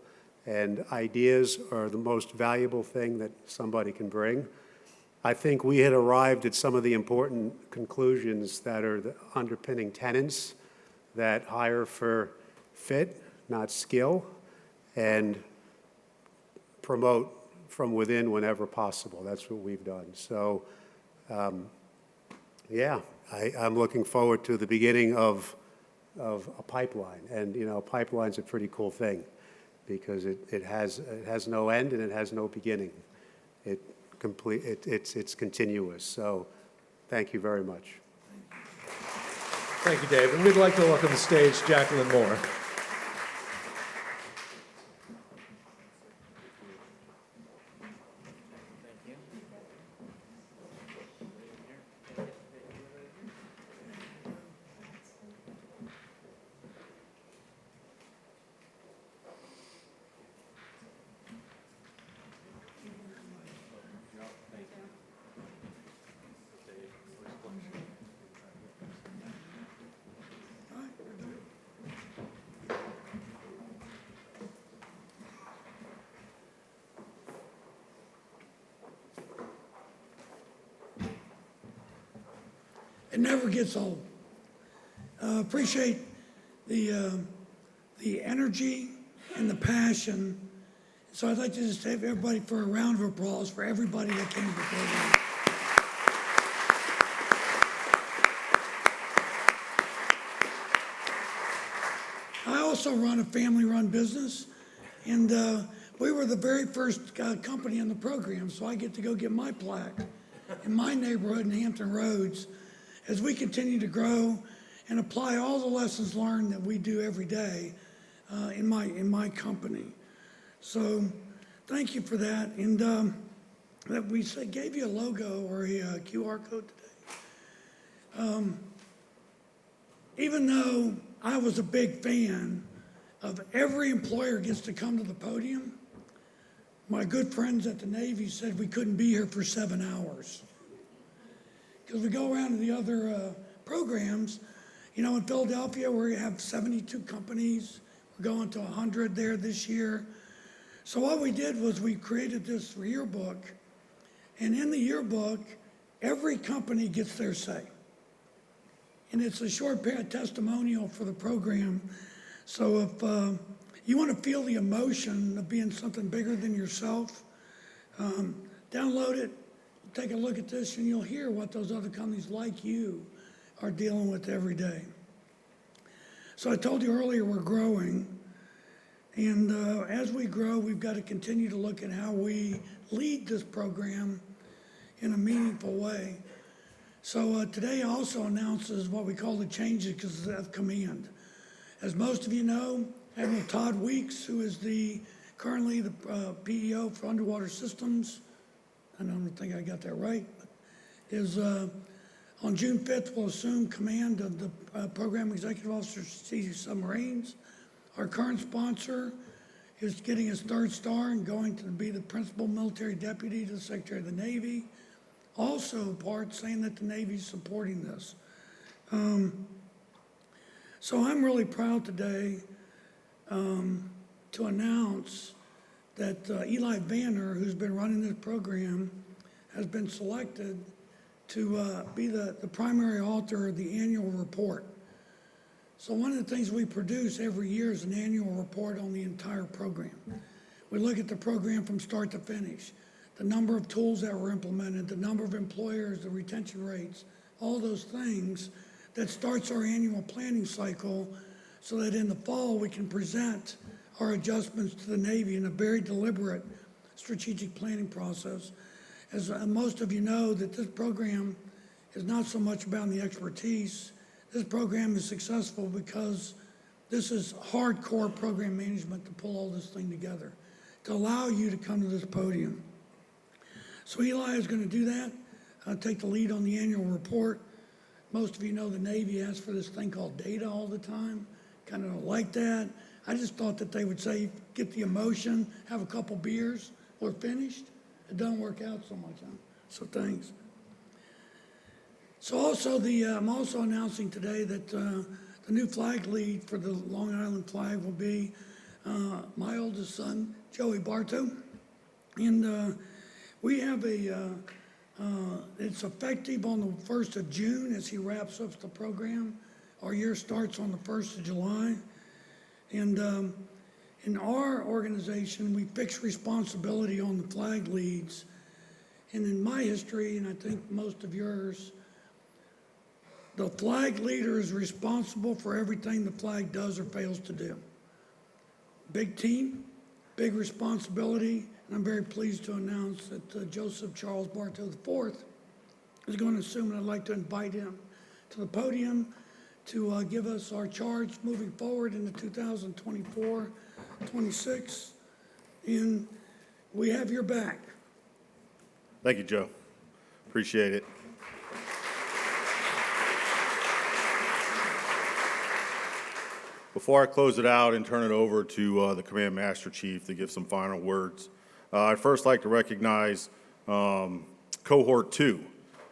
and ideas are the most valuable thing that somebody can bring. I think we had arrived at some of the important conclusions that are the underpinning tenets that hire for fit, not skill, and promote from within whenever possible. That's what we've done. So, yeah, I'm looking forward to the beginning of a pipeline. And, you know, a pipeline's a pretty cool thing because it has no end and it has no beginning. It's continuous. So thank you very much. Thank you, Dave. And we'd like to welcome to the stage Jacqueline Moore. It never gets old. Appreciate the energy and the passion. So I'd like to just have everybody for a round of applause for everybody that came to the program. I also run a family-run business, and we were the very first company in the program, so I get to go get my plaque in my neighborhood in Hampton Roads as we continue to grow and apply all the lessons learned that we do every day in my company. So thank you for that. And that we gave you a logo or a QR code today. Even though I was a big fan of every employer gets to come to the podium, my good friends at the Navy said we couldn't be here for 7 hours. Because we go around to the other programs, you know, in Philadelphia where you have 72 companies, we're going to 100 there this year. So what we did was we created this yearbook, and in the yearbook, every company gets their say. And it's a short testimonial for the program. So if you want to feel the emotion of being something bigger than yourself, download it, take a look at this, and you'll hear what those other companies like you are dealing with every day. So I told you earlier we're growing, and as we grow, we've got to continue to look at how we lead this program in a meaningful way. So today also announces what we call the changes of command. As most of you know, Admiral Todd Weeks, who is currently the PEO for Underwater Systems, I don't think I got that right, but is on June 5th will assume command of the Program Executive Officer of Strategic Submarines. Our current sponsor is getting his 3rd star and going to be the Principal Military Deputy to the Secretary of the Navy. Also part saying that the Navy's supporting this. So I'm really proud today to announce that Eli Vanner, who's been running this program, has been selected to be the primary author of the annual report. So one of the things we produce every year is an annual report on the entire program. We look at the program from start to finish, the number of tools that were implemented, the number of employers, the retention rates, all those things that starts our annual planning cycle so that in the fall we can present our adjustments to the Navy in a very deliberate strategic planning process. As most of you know, that this program is not so much about the expertise. This program is successful because this is hardcore program management to pull all this thing together, to allow you to come to this podium. So Eli is going to do that, take the lead on the annual report. Most of you know the Navy asks for this thing called data all the time. Kind of don't like that. I just thought that they would say, get the emotion, have a couple beers, we're finished. It doesn't work out so much, huh? So thanks. So also I'm also announcing today that the new flag lead for the Long Island flag will be my oldest son, Joey Barto. And we have it's effective on the 1st of June as he wraps up the program. Our year starts on the 1st of July. And in our organization, we fix responsibility on the flag leads. And in my history, and I think most of yours, the flag leader is responsible for everything the flag does or fails to do. Big team, big responsibility, and I'm very pleased to announce that Joseph Charles Barto IV is going to assume, and I'd like to invite him to the podium to give us our charge moving forward into 2024-26, and we have your back. Thank you, Joe. Appreciate it. Before I close it out and turn it over to the Command Master Chief to give some final words, I'd first like to recognize Cohort 2.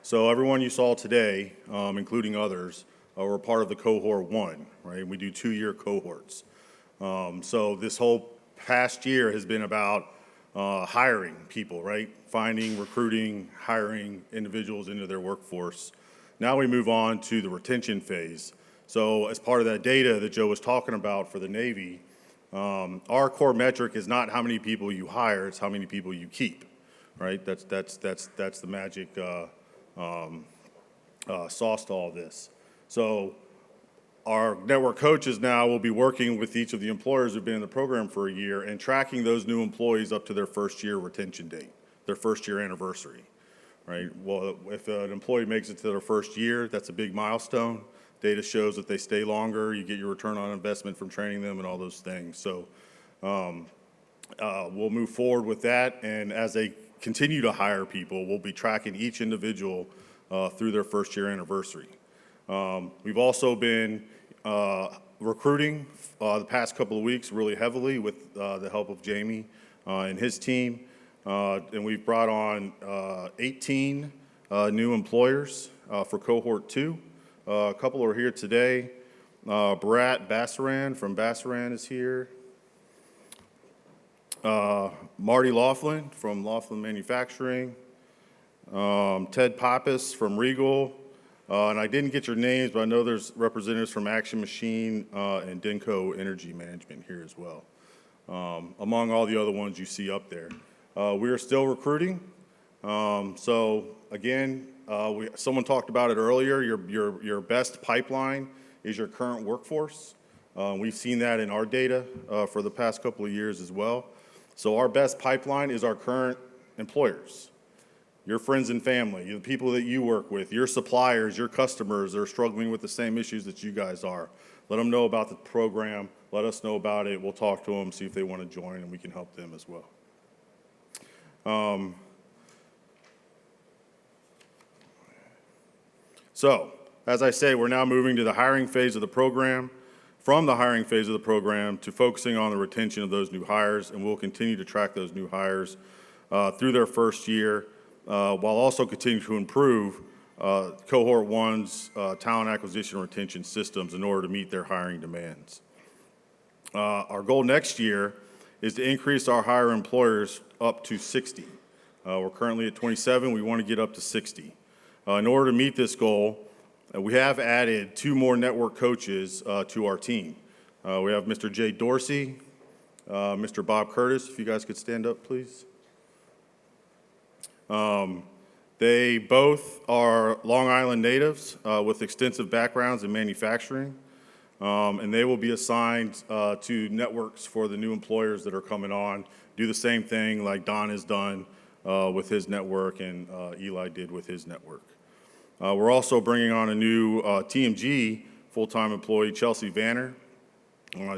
So everyone you saw today, including others, were part of the Cohort 1, right? We do 2-year cohorts. So this whole past year has been about hiring people, right? Finding, recruiting, hiring individuals into their workforce. Now we move on to the retention phase. So as part of that data that Joe was talking about for the Navy, our core metric is not how many people you hire, it's how many people you keep, right? That's the magic sauce to all this. So our network coaches now will be working with each of the employers who've been in the program for a year and tracking those new employees up to their first year retention date, their first year anniversary, right? Well, if an employee makes it to their first year, that's a big milestone. Data shows that they stay longer, you get your return on investment from training them and all those things. So we'll move forward with that, and as they continue to hire people, we'll be tracking each individual through their first year anniversary. We've also been recruiting the past couple of weeks really heavily with the help of Jamie and his team, and we've brought on 18 new employers for Cohort 2. A couple are here today. Bharat Basaran from Basaran is here. Marty Laughlin from Laughlin Manufacturing. Ted Pappas from Regal. And I didn't get your names, but I know there's representatives from Action Machine and TwinCo Energy Management here as well, among all the other ones you see up there. We are still recruiting. So again, someone talked about it earlier, your best pipeline is your current workforce. We've seen that in our data for the past couple of years as well. So our best pipeline is our current employers, your friends and family, the people that you work with, your suppliers, your customers that are struggling with the same issues that you guys are. Let them know about the program, let us know about it, we'll talk to them, see if they want to join, and we can help them as well. So, as I say, we're now moving to the hiring phase of the program, from the hiring phase of the program to focusing on the retention of those new hires, and we'll continue to track those new hires through their first year, while also continuing to improve Cohort 1's talent acquisition and retention systems in order to meet their hiring demands. Our goal next year is to increase our hire employers up to 60. We're currently at 27, we want to get up to 60. In order to meet this goal, we have added 2 more network coaches to our team. We have Mr. Jay Dorsey, Mr. Bob Curtis, if you guys could stand up, please. They both are Long Island natives with extensive backgrounds in manufacturing, and they will be assigned to networks for the new employers that are coming on, do the same thing like Don has done with his network and Eli did with his network. We're also bringing on a new TMG full-time employee, Chelsea Vanner.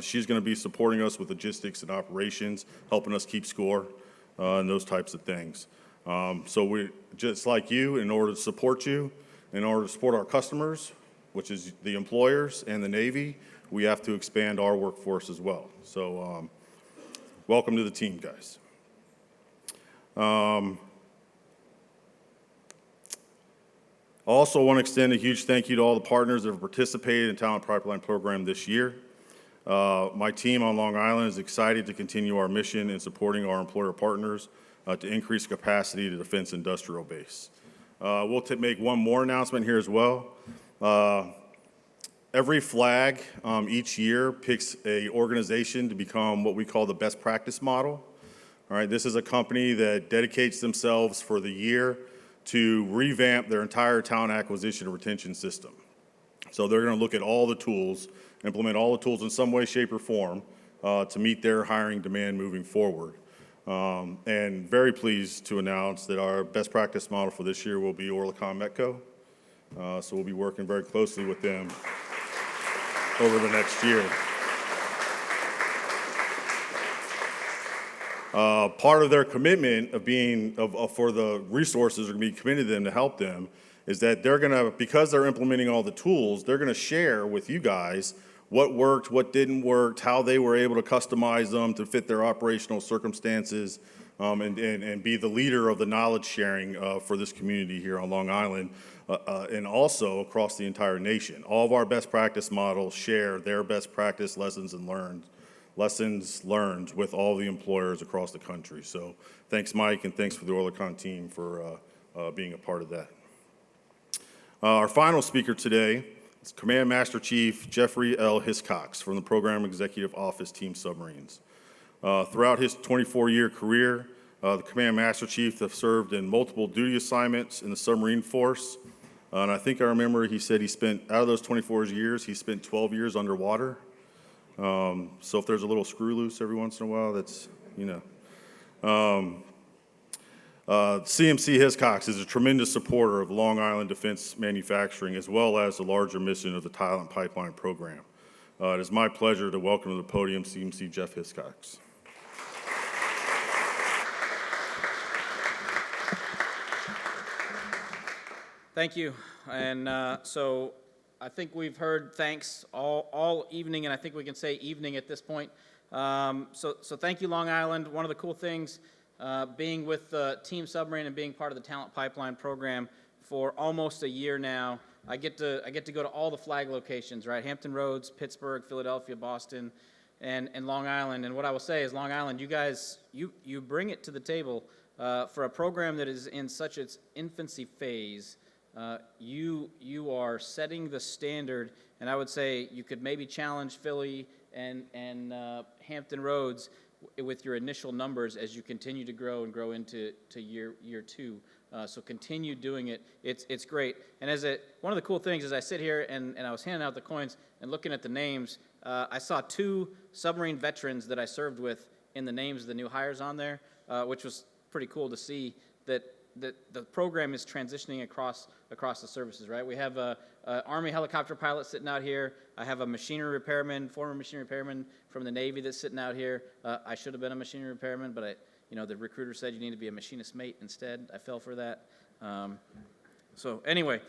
She's going to be supporting us with logistics and operations, helping us keep score and those types of things. So we, just like you, in order to support you, in order to support our customers, which is the employers and the Navy, we have to expand our workforce as well. So welcome to the team, guys. I also want to extend a huge thank you to all the partners that have participated in the Talent Pipeline program this year. My team on Long Island is excited to continue our mission in supporting our employer partners to increase capacity to Defense Industrial Base. We'll make one more announcement here as well. Every flag each year picks a organization to become what we call the best practice model. All right, this is a company that dedicates themselves for the year to revamp their entire talent acquisition and retention system. So they're going to look at all the tools, implement all the tools in some way, shape, or form to meet their hiring demand moving forward. And very pleased to announce that our best practice model for this year will be Oerlikon Metco. So we'll be working very closely with them over the next year. Part of their commitment for the resources are going to be committed to them to help them is that they're going to, because they're implementing all the tools, they're going to share with you guys what worked, what didn't work, how they were able to customize them to fit their operational circumstances, and be the leader of the knowledge sharing for this community here on Long Island, and also across the entire nation. All of our best practice models share their best practice lessons learned with all the employers across the country. So thanks, Mike, and thanks for the Oerlikon team for being a part of that. Our final speaker today is Command Master Chief Jeffrey L. Hiscox from the Program Executive Office Team Submarines. Throughout his 24-year career, the Command Master Chief has served in multiple duty assignments in the submarine force. And I think I remember he said he spent, out of those 24 years, he spent 12 years underwater. So if there's a little screw loose every once in a while, that's, you know. CMC Hiscox is a tremendous supporter of Long Island defense manufacturing as well as the larger mission of the Talent Pipeline program. It is my pleasure to welcome to the podium CMC Jeff Hiscox. Thank you. And so I think we've heard thanks all evening, and I think we can say evening at this point. So thank you, Long Island. One of the cool things being with Team Submarine and being part of the Talent Pipeline program for almost a year now, I get to go to all the flag locations, right? Hampton Roads, Pittsburgh, Philadelphia, Boston, and Long Island. And what I will say is, Long Island, you guys, you bring it to the table for a program that is in such its infancy phase. You are setting the standard, and I would say you could maybe challenge Philly and Hampton Roads with your initial numbers as you continue to grow and grow into year two. So continue doing it. It's great. And one of the cool things is I sit here and I was handing out the coins and looking at the names. I saw 2 submarine veterans that I served with in the names of the new hires on there, which was pretty cool to see that the program is transitioning across the services, right? We have a Army helicopter pilot sitting out here. I have a machinery repairman, former machinery repairman from the Navy that's sitting out here. I should have been a machinery repairman, but the recruiter said you need to be a machinist mate instead. I fell for that. So anyway,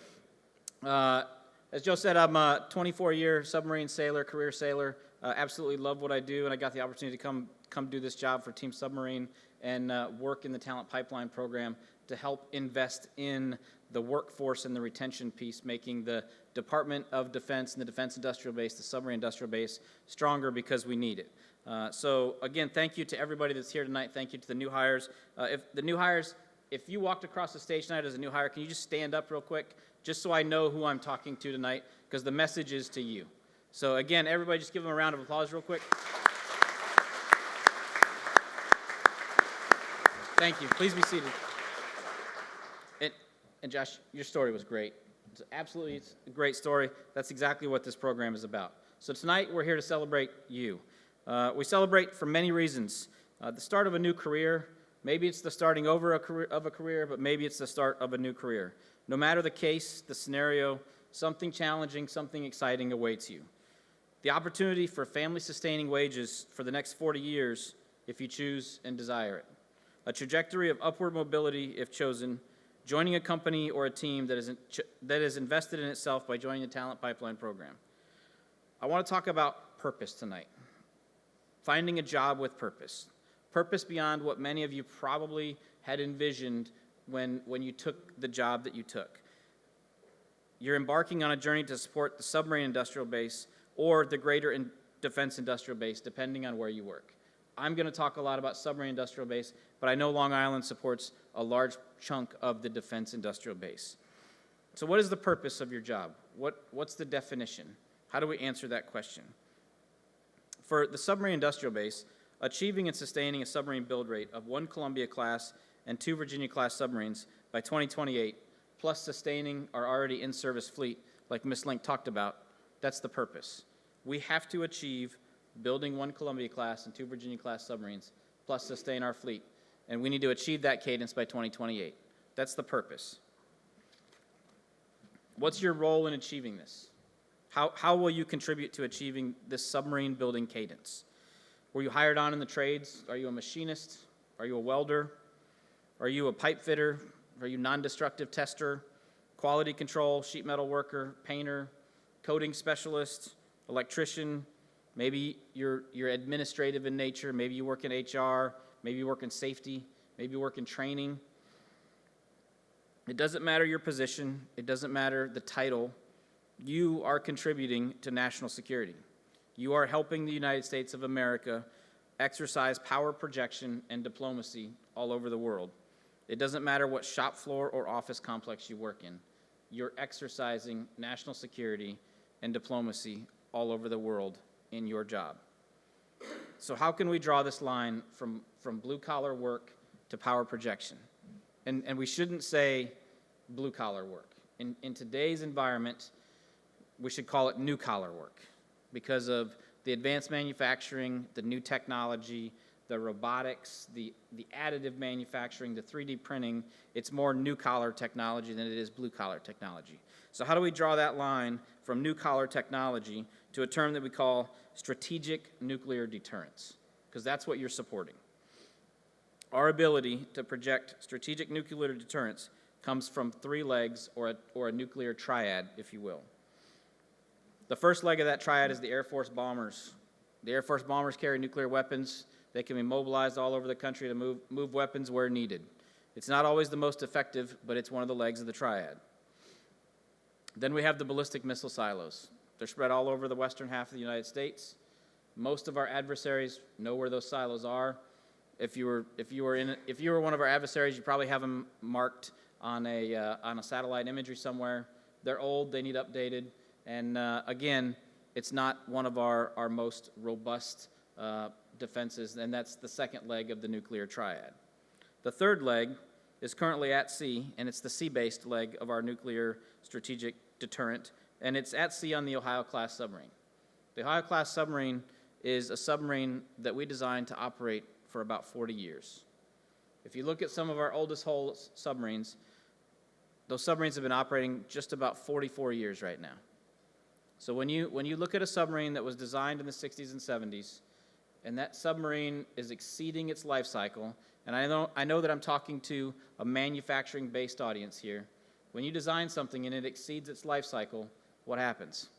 as Joe said, I'm a 24-year submarine sailor, career sailor. Absolutely love what I do, and I got the opportunity to come do this job for Team Submarine and work in the Talent Pipeline program to help invest in the workforce and the retention piece, making the Department of Defense and the Defense Industrial Base, the Submarine Industrial Base, stronger because we need it. So again, thank you to everybody that's here tonight. Thank you to the new hires. If you walked across the stage tonight as a new hire, can you just stand up real quick, just so I know who I'm talking to tonight, because the message is to you. So again, everybody just give them a round of applause real quick. Thank you. Please be seated. And Josh, your story was great. It's a great story. That's exactly what this program is about. So tonight we're here to celebrate you. We celebrate for many reasons. The start of a new career. Maybe it's the starting over of a career, but maybe it's the start of a new career. No matter the case, the scenario, something challenging, something exciting awaits you. The opportunity for family-sustaining wages for the next 40 years if you choose and desire it. A trajectory of upward mobility if chosen, joining a company or a team that is invested in itself by joining the Talent Pipeline program. I want to talk about purpose tonight. Finding a job with purpose. Purpose beyond what many of you probably had envisioned when you took the job that you took. You're embarking on a journey to support the submarine industrial base or the greater defense industrial base, depending on where you work. I'm going to talk a lot about submarine industrial base, but I know Long Island supports a large chunk of the defense industrial base. So what is the purpose of your job? What's the definition? How do we answer that question? For the submarine industrial base, achieving and sustaining a submarine build rate of 1 Columbia-class and 2 Virginia-class submarines by 2028, plus sustaining our already in-service fleet, like Ms. Link talked about, that's the purpose. We have to achieve building 1 Columbia-class and 2 Virginia-class submarines, plus sustain our fleet. And we need to achieve that cadence by 2028. That's the purpose. What's your role in achieving this? How will you contribute to achieving this submarine building cadence? Were you hired on in the trades? Are you a machinist? Are you a welder? Are you a pipe fitter? Are you non-destructive tester? Quality control, sheet metal worker, painter, coding specialist, electrician? Maybe you're administrative in nature. Maybe you work in HR. Maybe you work in safety. Maybe you work in training. It doesn't matter your position. It doesn't matter the title. You are contributing to national security. You are helping the United States of America exercise power projection and diplomacy all over the world. It doesn't matter what shop floor or office complex you work in. You're exercising national security and diplomacy all over the world in your job. So how can we draw this line from blue-collar work to power projection? And we shouldn't say blue-collar work. In today's environment, we should call it new-collar work because of the advanced manufacturing, the new technology, the robotics, the additive manufacturing, the 3D printing. It's more new-collar technology than it is blue-collar technology. So how do we draw that line from new-collar technology to a term that we call strategic nuclear deterrence? Because that's what you're supporting. Our ability to project strategic nuclear deterrence comes from 3 legs, or a nuclear triad, if you will. The first leg of that triad is the Air Force bombers. The Air Force bombers carry nuclear weapons. They can be mobilized all over the country to move weapons where needed. It's not always the most effective, but it's one of the legs of the triad. Then we have the ballistic missile silos. They're spread all over the western half of the United States. Most of our adversaries know where those silos are. If you were one of our adversaries, you probably have them marked on a satellite imagery somewhere. They're old. They need updated. And again, it's not one of our most robust defenses, and that's the second leg of the nuclear triad. The third leg is currently at sea, and it's the sea-based leg of our nuclear strategic deterrent, and it's at sea on the Ohio-class submarine. The Ohio-class submarine is a submarine that we designed to operate for about 40 years. If you look at some of our oldest hull submarines, those submarines have been operating just about 44 years right now. So when you look at a submarine that was designed in the 60s and 70s, and that submarine is exceeding its life cycle, and I know that I'm talking to a manufacturing-based audience here. When you design something and it exceeds its life cycle, what happens?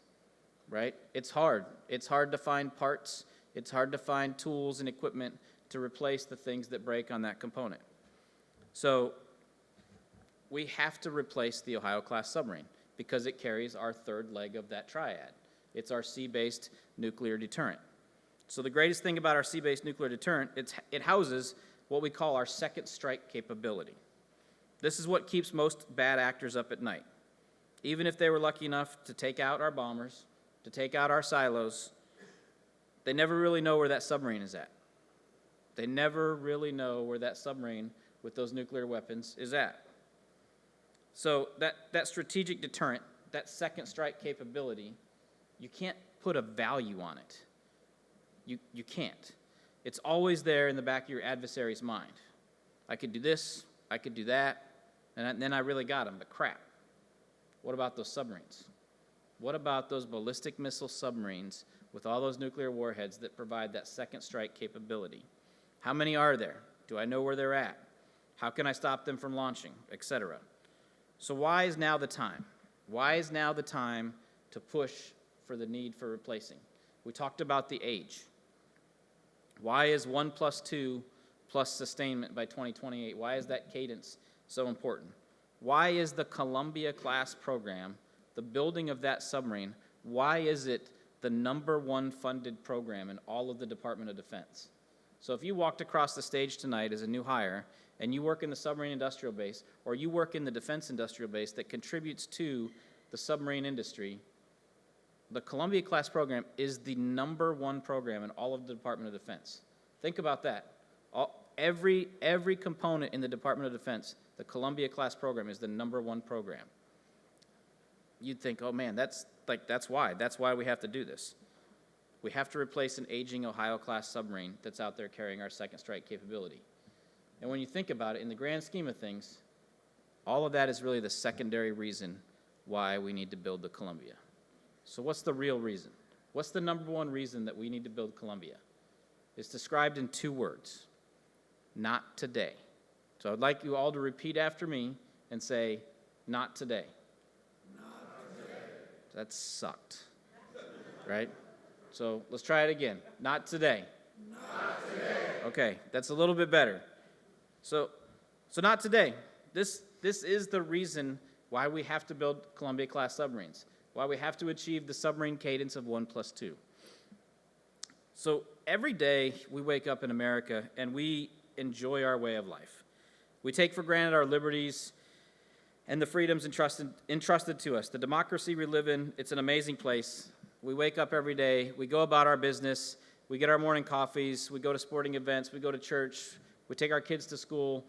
Right? It's hard. It's hard to find parts. It's hard to find tools and equipment to replace the things that break on that component. So we have to replace the Ohio-class submarine because it carries our third leg of that triad. It's our sea-based nuclear deterrent. So the greatest thing about our sea-based nuclear deterrent, it houses what we call our second strike capability. This is what keeps most bad actors up at night. Even if they were lucky enough to take out our bombers, to take out our silos, they never really know where that submarine is at. They never really know where that submarine with those nuclear weapons is at. So that strategic deterrent, that second strike capability, you can't put a value on it. You can't. It's always there in the back of your adversary's mind. I could do this, I could do that, and then I really got him, but crap. What about those submarines? What about those ballistic missile submarines with all those nuclear warheads that provide that second strike capability? How many are there? Do I know where they're at? How can I stop them from launching, etc.? So why is now the time? Why is now the time to push for the need for replacing? We talked about the age. Why is 1 + 2 plus sustainment by 2028? Why is that cadence so important? Why is the Columbia-class program, the building of that submarine, why is it the #1 funded program in all of the Department of Defense. So if you walked across the stage tonight as a new hire and you work in the submarine industrial base or you work in the defense industrial base that contributes to the submarine industry, the Columbia-class program is the #1 program in all of the Department of Defense. Think about that. Every component in the Department of Defense, the Columbia-class program is the #1 program. You'd think, oh man, that's why we have to do this. We have to replace an aging Ohio-class submarine that's out there carrying our second strike capability. And when you think about it, in the grand scheme of things, all of that is really the secondary reason why we need to build the Columbia. So what's the real reason? What's the #1 reason that we need to build Columbia? It's described in 2 words: not today. So I'd like you all to repeat after me and say, not today. Not today. That sucked, right? So let's try it again. Not today. Not today. Okay, that's a little bit better. So not today. This is the reason why we have to build Columbia-class submarines, why we have to achieve the submarine cadence of 1+2. So every day we wake up in America and we enjoy our way of life. We take for granted our liberties and the freedoms entrusted to us. The democracy we live in, it's an amazing place. We wake up every day, we go about our business, we get our morning coffees, we go to sporting events, we go to church, we take our kids to school.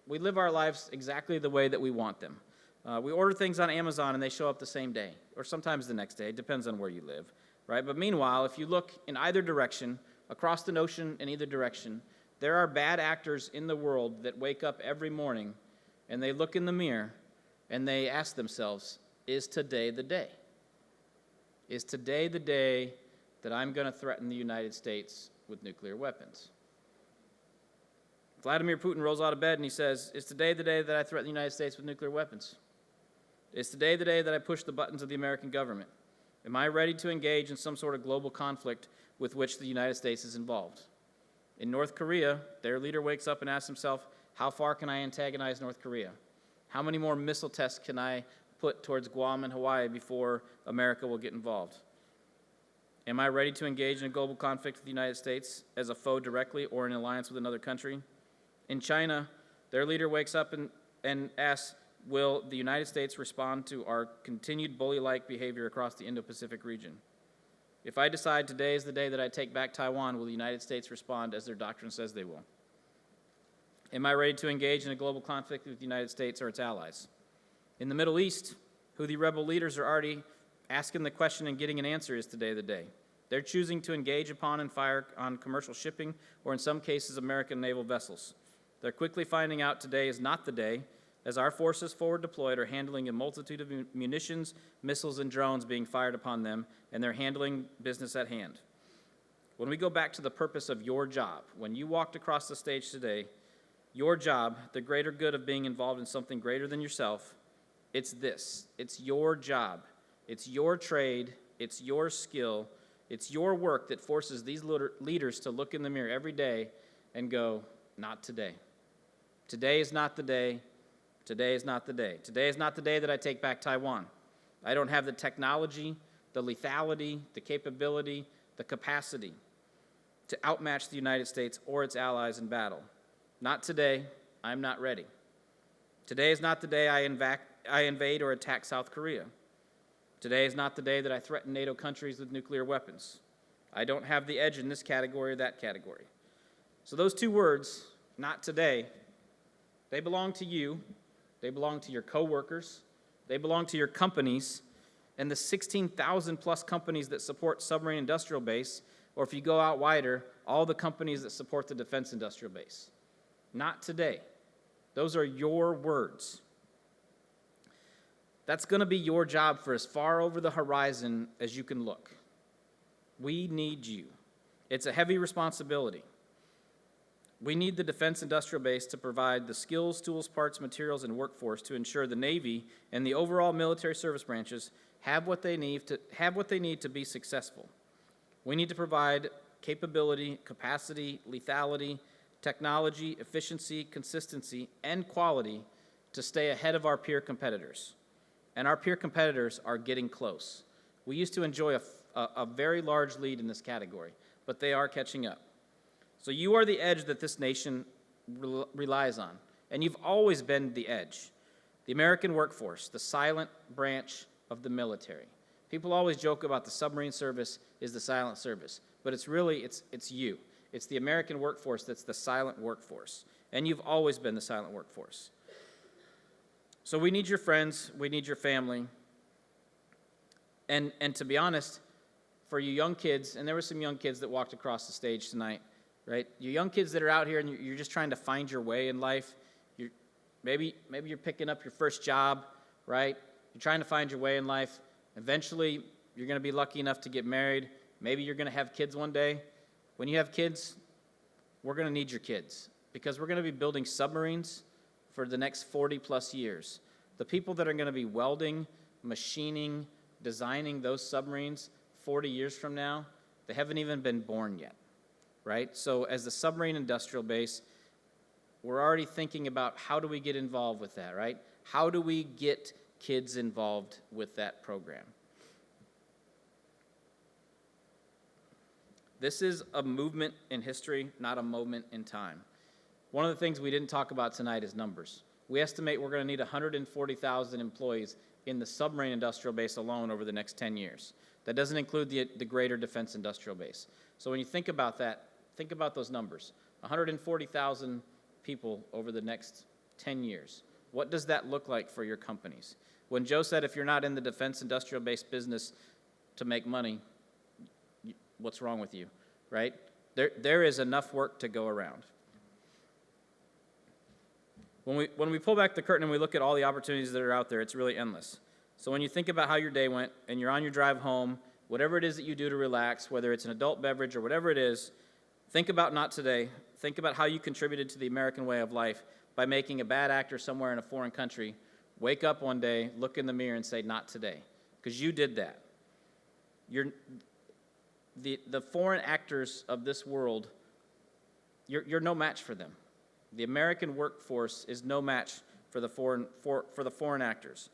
We live our lives exactly the way that we want them. We order things on Amazon and they show up the same day, or sometimes the next day. It depends on where you live, right? But meanwhile, if you look in either direction, across the ocean in either direction, there are bad actors in the world that wake up every morning and they look in the mirror and they ask themselves, is today the day? Is today the day that I'm going to threaten the United States with nuclear weapons? Vladimir Putin rolls out of bed and he says, is today the day that I threaten the United States with nuclear weapons? Is today the day that I push the buttons of the American government? Am I ready to engage in some sort of global conflict with which the United States is involved? In North Korea, their leader wakes up and asks himself, how far can I antagonize North Korea? How many more missile tests can I put towards Guam and Hawaii before America will get involved? Am I ready to engage in a global conflict with the United States as a foe directly or in alliance with another country? In China, their leader wakes up and asks, will the United States respond to our continued bully-like behavior across the Indo-Pacific region? If I decide today is the day that I take back Taiwan, will the United States respond as their doctrine says they will? Am I ready to engage in a global conflict with the United States or its allies? In the Middle East, Houthi rebel leaders are already asking the question and getting an answer, is today the day? They're choosing to engage upon and fire on commercial shipping or in some cases American naval vessels. They're quickly finding out today is not the day, as our forces forward deployed are handling a multitude of munitions, missiles, and drones being fired upon them, and they're handling business at hand. When we go back to the purpose of your job, when you walked across the stage today, your job, the greater good of being involved in something greater than yourself, it's this. It's your job. It's your trade. It's your skill. It's your work that forces these leaders to look in the mirror every day and go, not today. Today is not the day. Today is not the day. Today is not the day that I take back Taiwan. I don't have the technology, the lethality, the capability, the capacity to outmatch the United States or its allies in battle. Not today. I'm not ready. Today is not the day I invade or attack South Korea. Today is not the day that I threaten NATO countries with nuclear weapons. I don't have the edge in this category or that category. So those 2 words, not today, they belong to you. They belong to your coworkers. They belong to your companies and the 16,000 plus companies that support submarine industrial base, or if you go out wider, all the companies that support the defense industrial base. Not today. Those are your words. That's going to be your job for as far over the horizon as you can look. We need you. It's a heavy responsibility. We need the defense industrial base to provide the skills, tools, parts, materials, and workforce to ensure the Navy and the overall military service branches have what they need to be successful. We need to provide capability, capacity, lethality, technology, efficiency, consistency, and quality to stay ahead of our peer competitors. And our peer competitors are getting close. We used to enjoy a a very large lead in this category, but they are catching up. So you are the edge that this nation relies on, and you've always been the edge. The American workforce, the silent branch of the military. People always joke about the submarine service is the silent service, but it's really, it's you. It's the American workforce that's the silent workforce, and you've always been the silent workforce. So we need your friends, we need your family, and to be honest, for you young kids, and there were some young kids that walked across the stage tonight, right? You young kids that are out here and you're just trying to find your way in life. Maybe you're picking up your first job, right? You're trying to find your way in life. Eventually, you're going to be lucky enough to get married. Maybe you're going to have kids one day. When you have kids, we're going to need your kids because we're going to be building submarines for the next 40 plus years. The people that are going to be welding, machining, designing those submarines 40 years from now, they haven't even been born yet, right? So as the submarine industrial base, we're already thinking about how do we get involved with that, right? How do we get kids involved with that program? This is a movement in history, not a moment in time. One of the things we didn't talk about tonight is numbers. We estimate we're going to need 140,000 employees in the submarine industrial base alone over the next 10 years. That doesn't include the greater defense industrial base. So when you think about that, think about those numbers. 140,000 people over the next 10 years. What does that look like for your companies? When Joe said if you're not in the defense industrial base business to make money, what's wrong with you, right? There is enough work to go around. When we pull back the curtain and we look at all the opportunities that are out there, it's really endless. So when you think about how your day went and you're on your drive home, whatever it is that you do to relax, whether it's an adult beverage or whatever it is, think about not today. Think about how you contributed to the American way of life by making a bad actor somewhere in a foreign country wake up one day, look in the mirror and say, not today, because you did that. The foreign actors of this world, you're no match for them. The American workforce is no match for the foreign actors.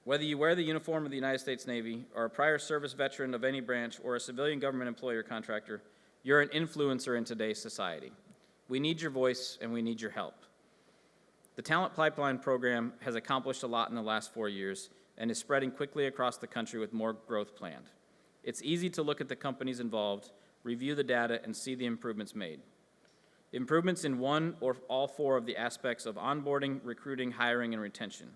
Whether you wear the uniform of the United States Navy, or a prior service veteran of any branch, or a civilian government employee or contractor, you're an influencer in today's society. We need your voice and we need your help. The Talent Pipeline program has accomplished a lot in the last 4 years and is spreading quickly across the country with more growth planned. It's easy to look at the companies involved, review the data, and see the improvements made. Improvements in one or all four of the aspects of onboarding, recruiting, hiring, and retention.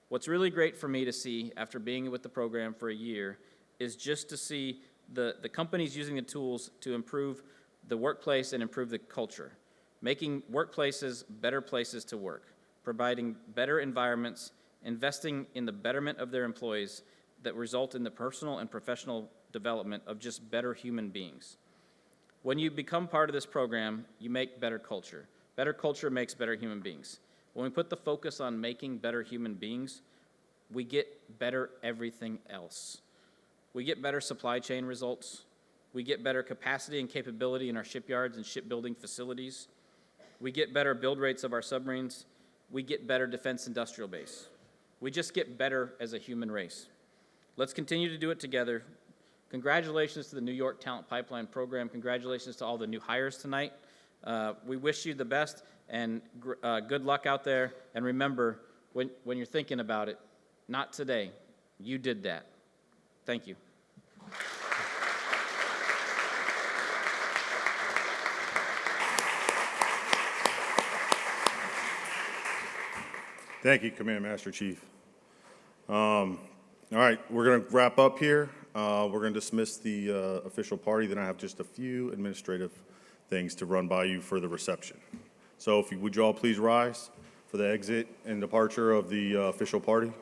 What's really great for me to see after being with the program for a year is just to see the companies using the tools to improve the workplace and improve the culture, making workplaces better places to work, providing better environments, investing in the betterment of their employees that result in the personal and professional development of just better human beings. When you become part of this program, you make better culture. Better culture makes better human beings. When we put the focus on making better human beings, we get better everything else. We get better supply chain results. We get better capacity and capability in our shipyards and shipbuilding facilities. We get better build rates of our submarines. We get better defense industrial base. We just get better as a human race. Let's continue to do it together. Congratulations to the New York Talent Pipeline program. Congratulations to all the new hires tonight. We wish you the best and good luck out there. And remember, when you're thinking about it, not today. You did that. Thank you. Thank you, Command Master Chief. All right, we're going to wrap up here. We're going to dismiss the official party. Then I have just a few administrative things to run by you for the reception. So would you all please rise for the exit and departure of the official party?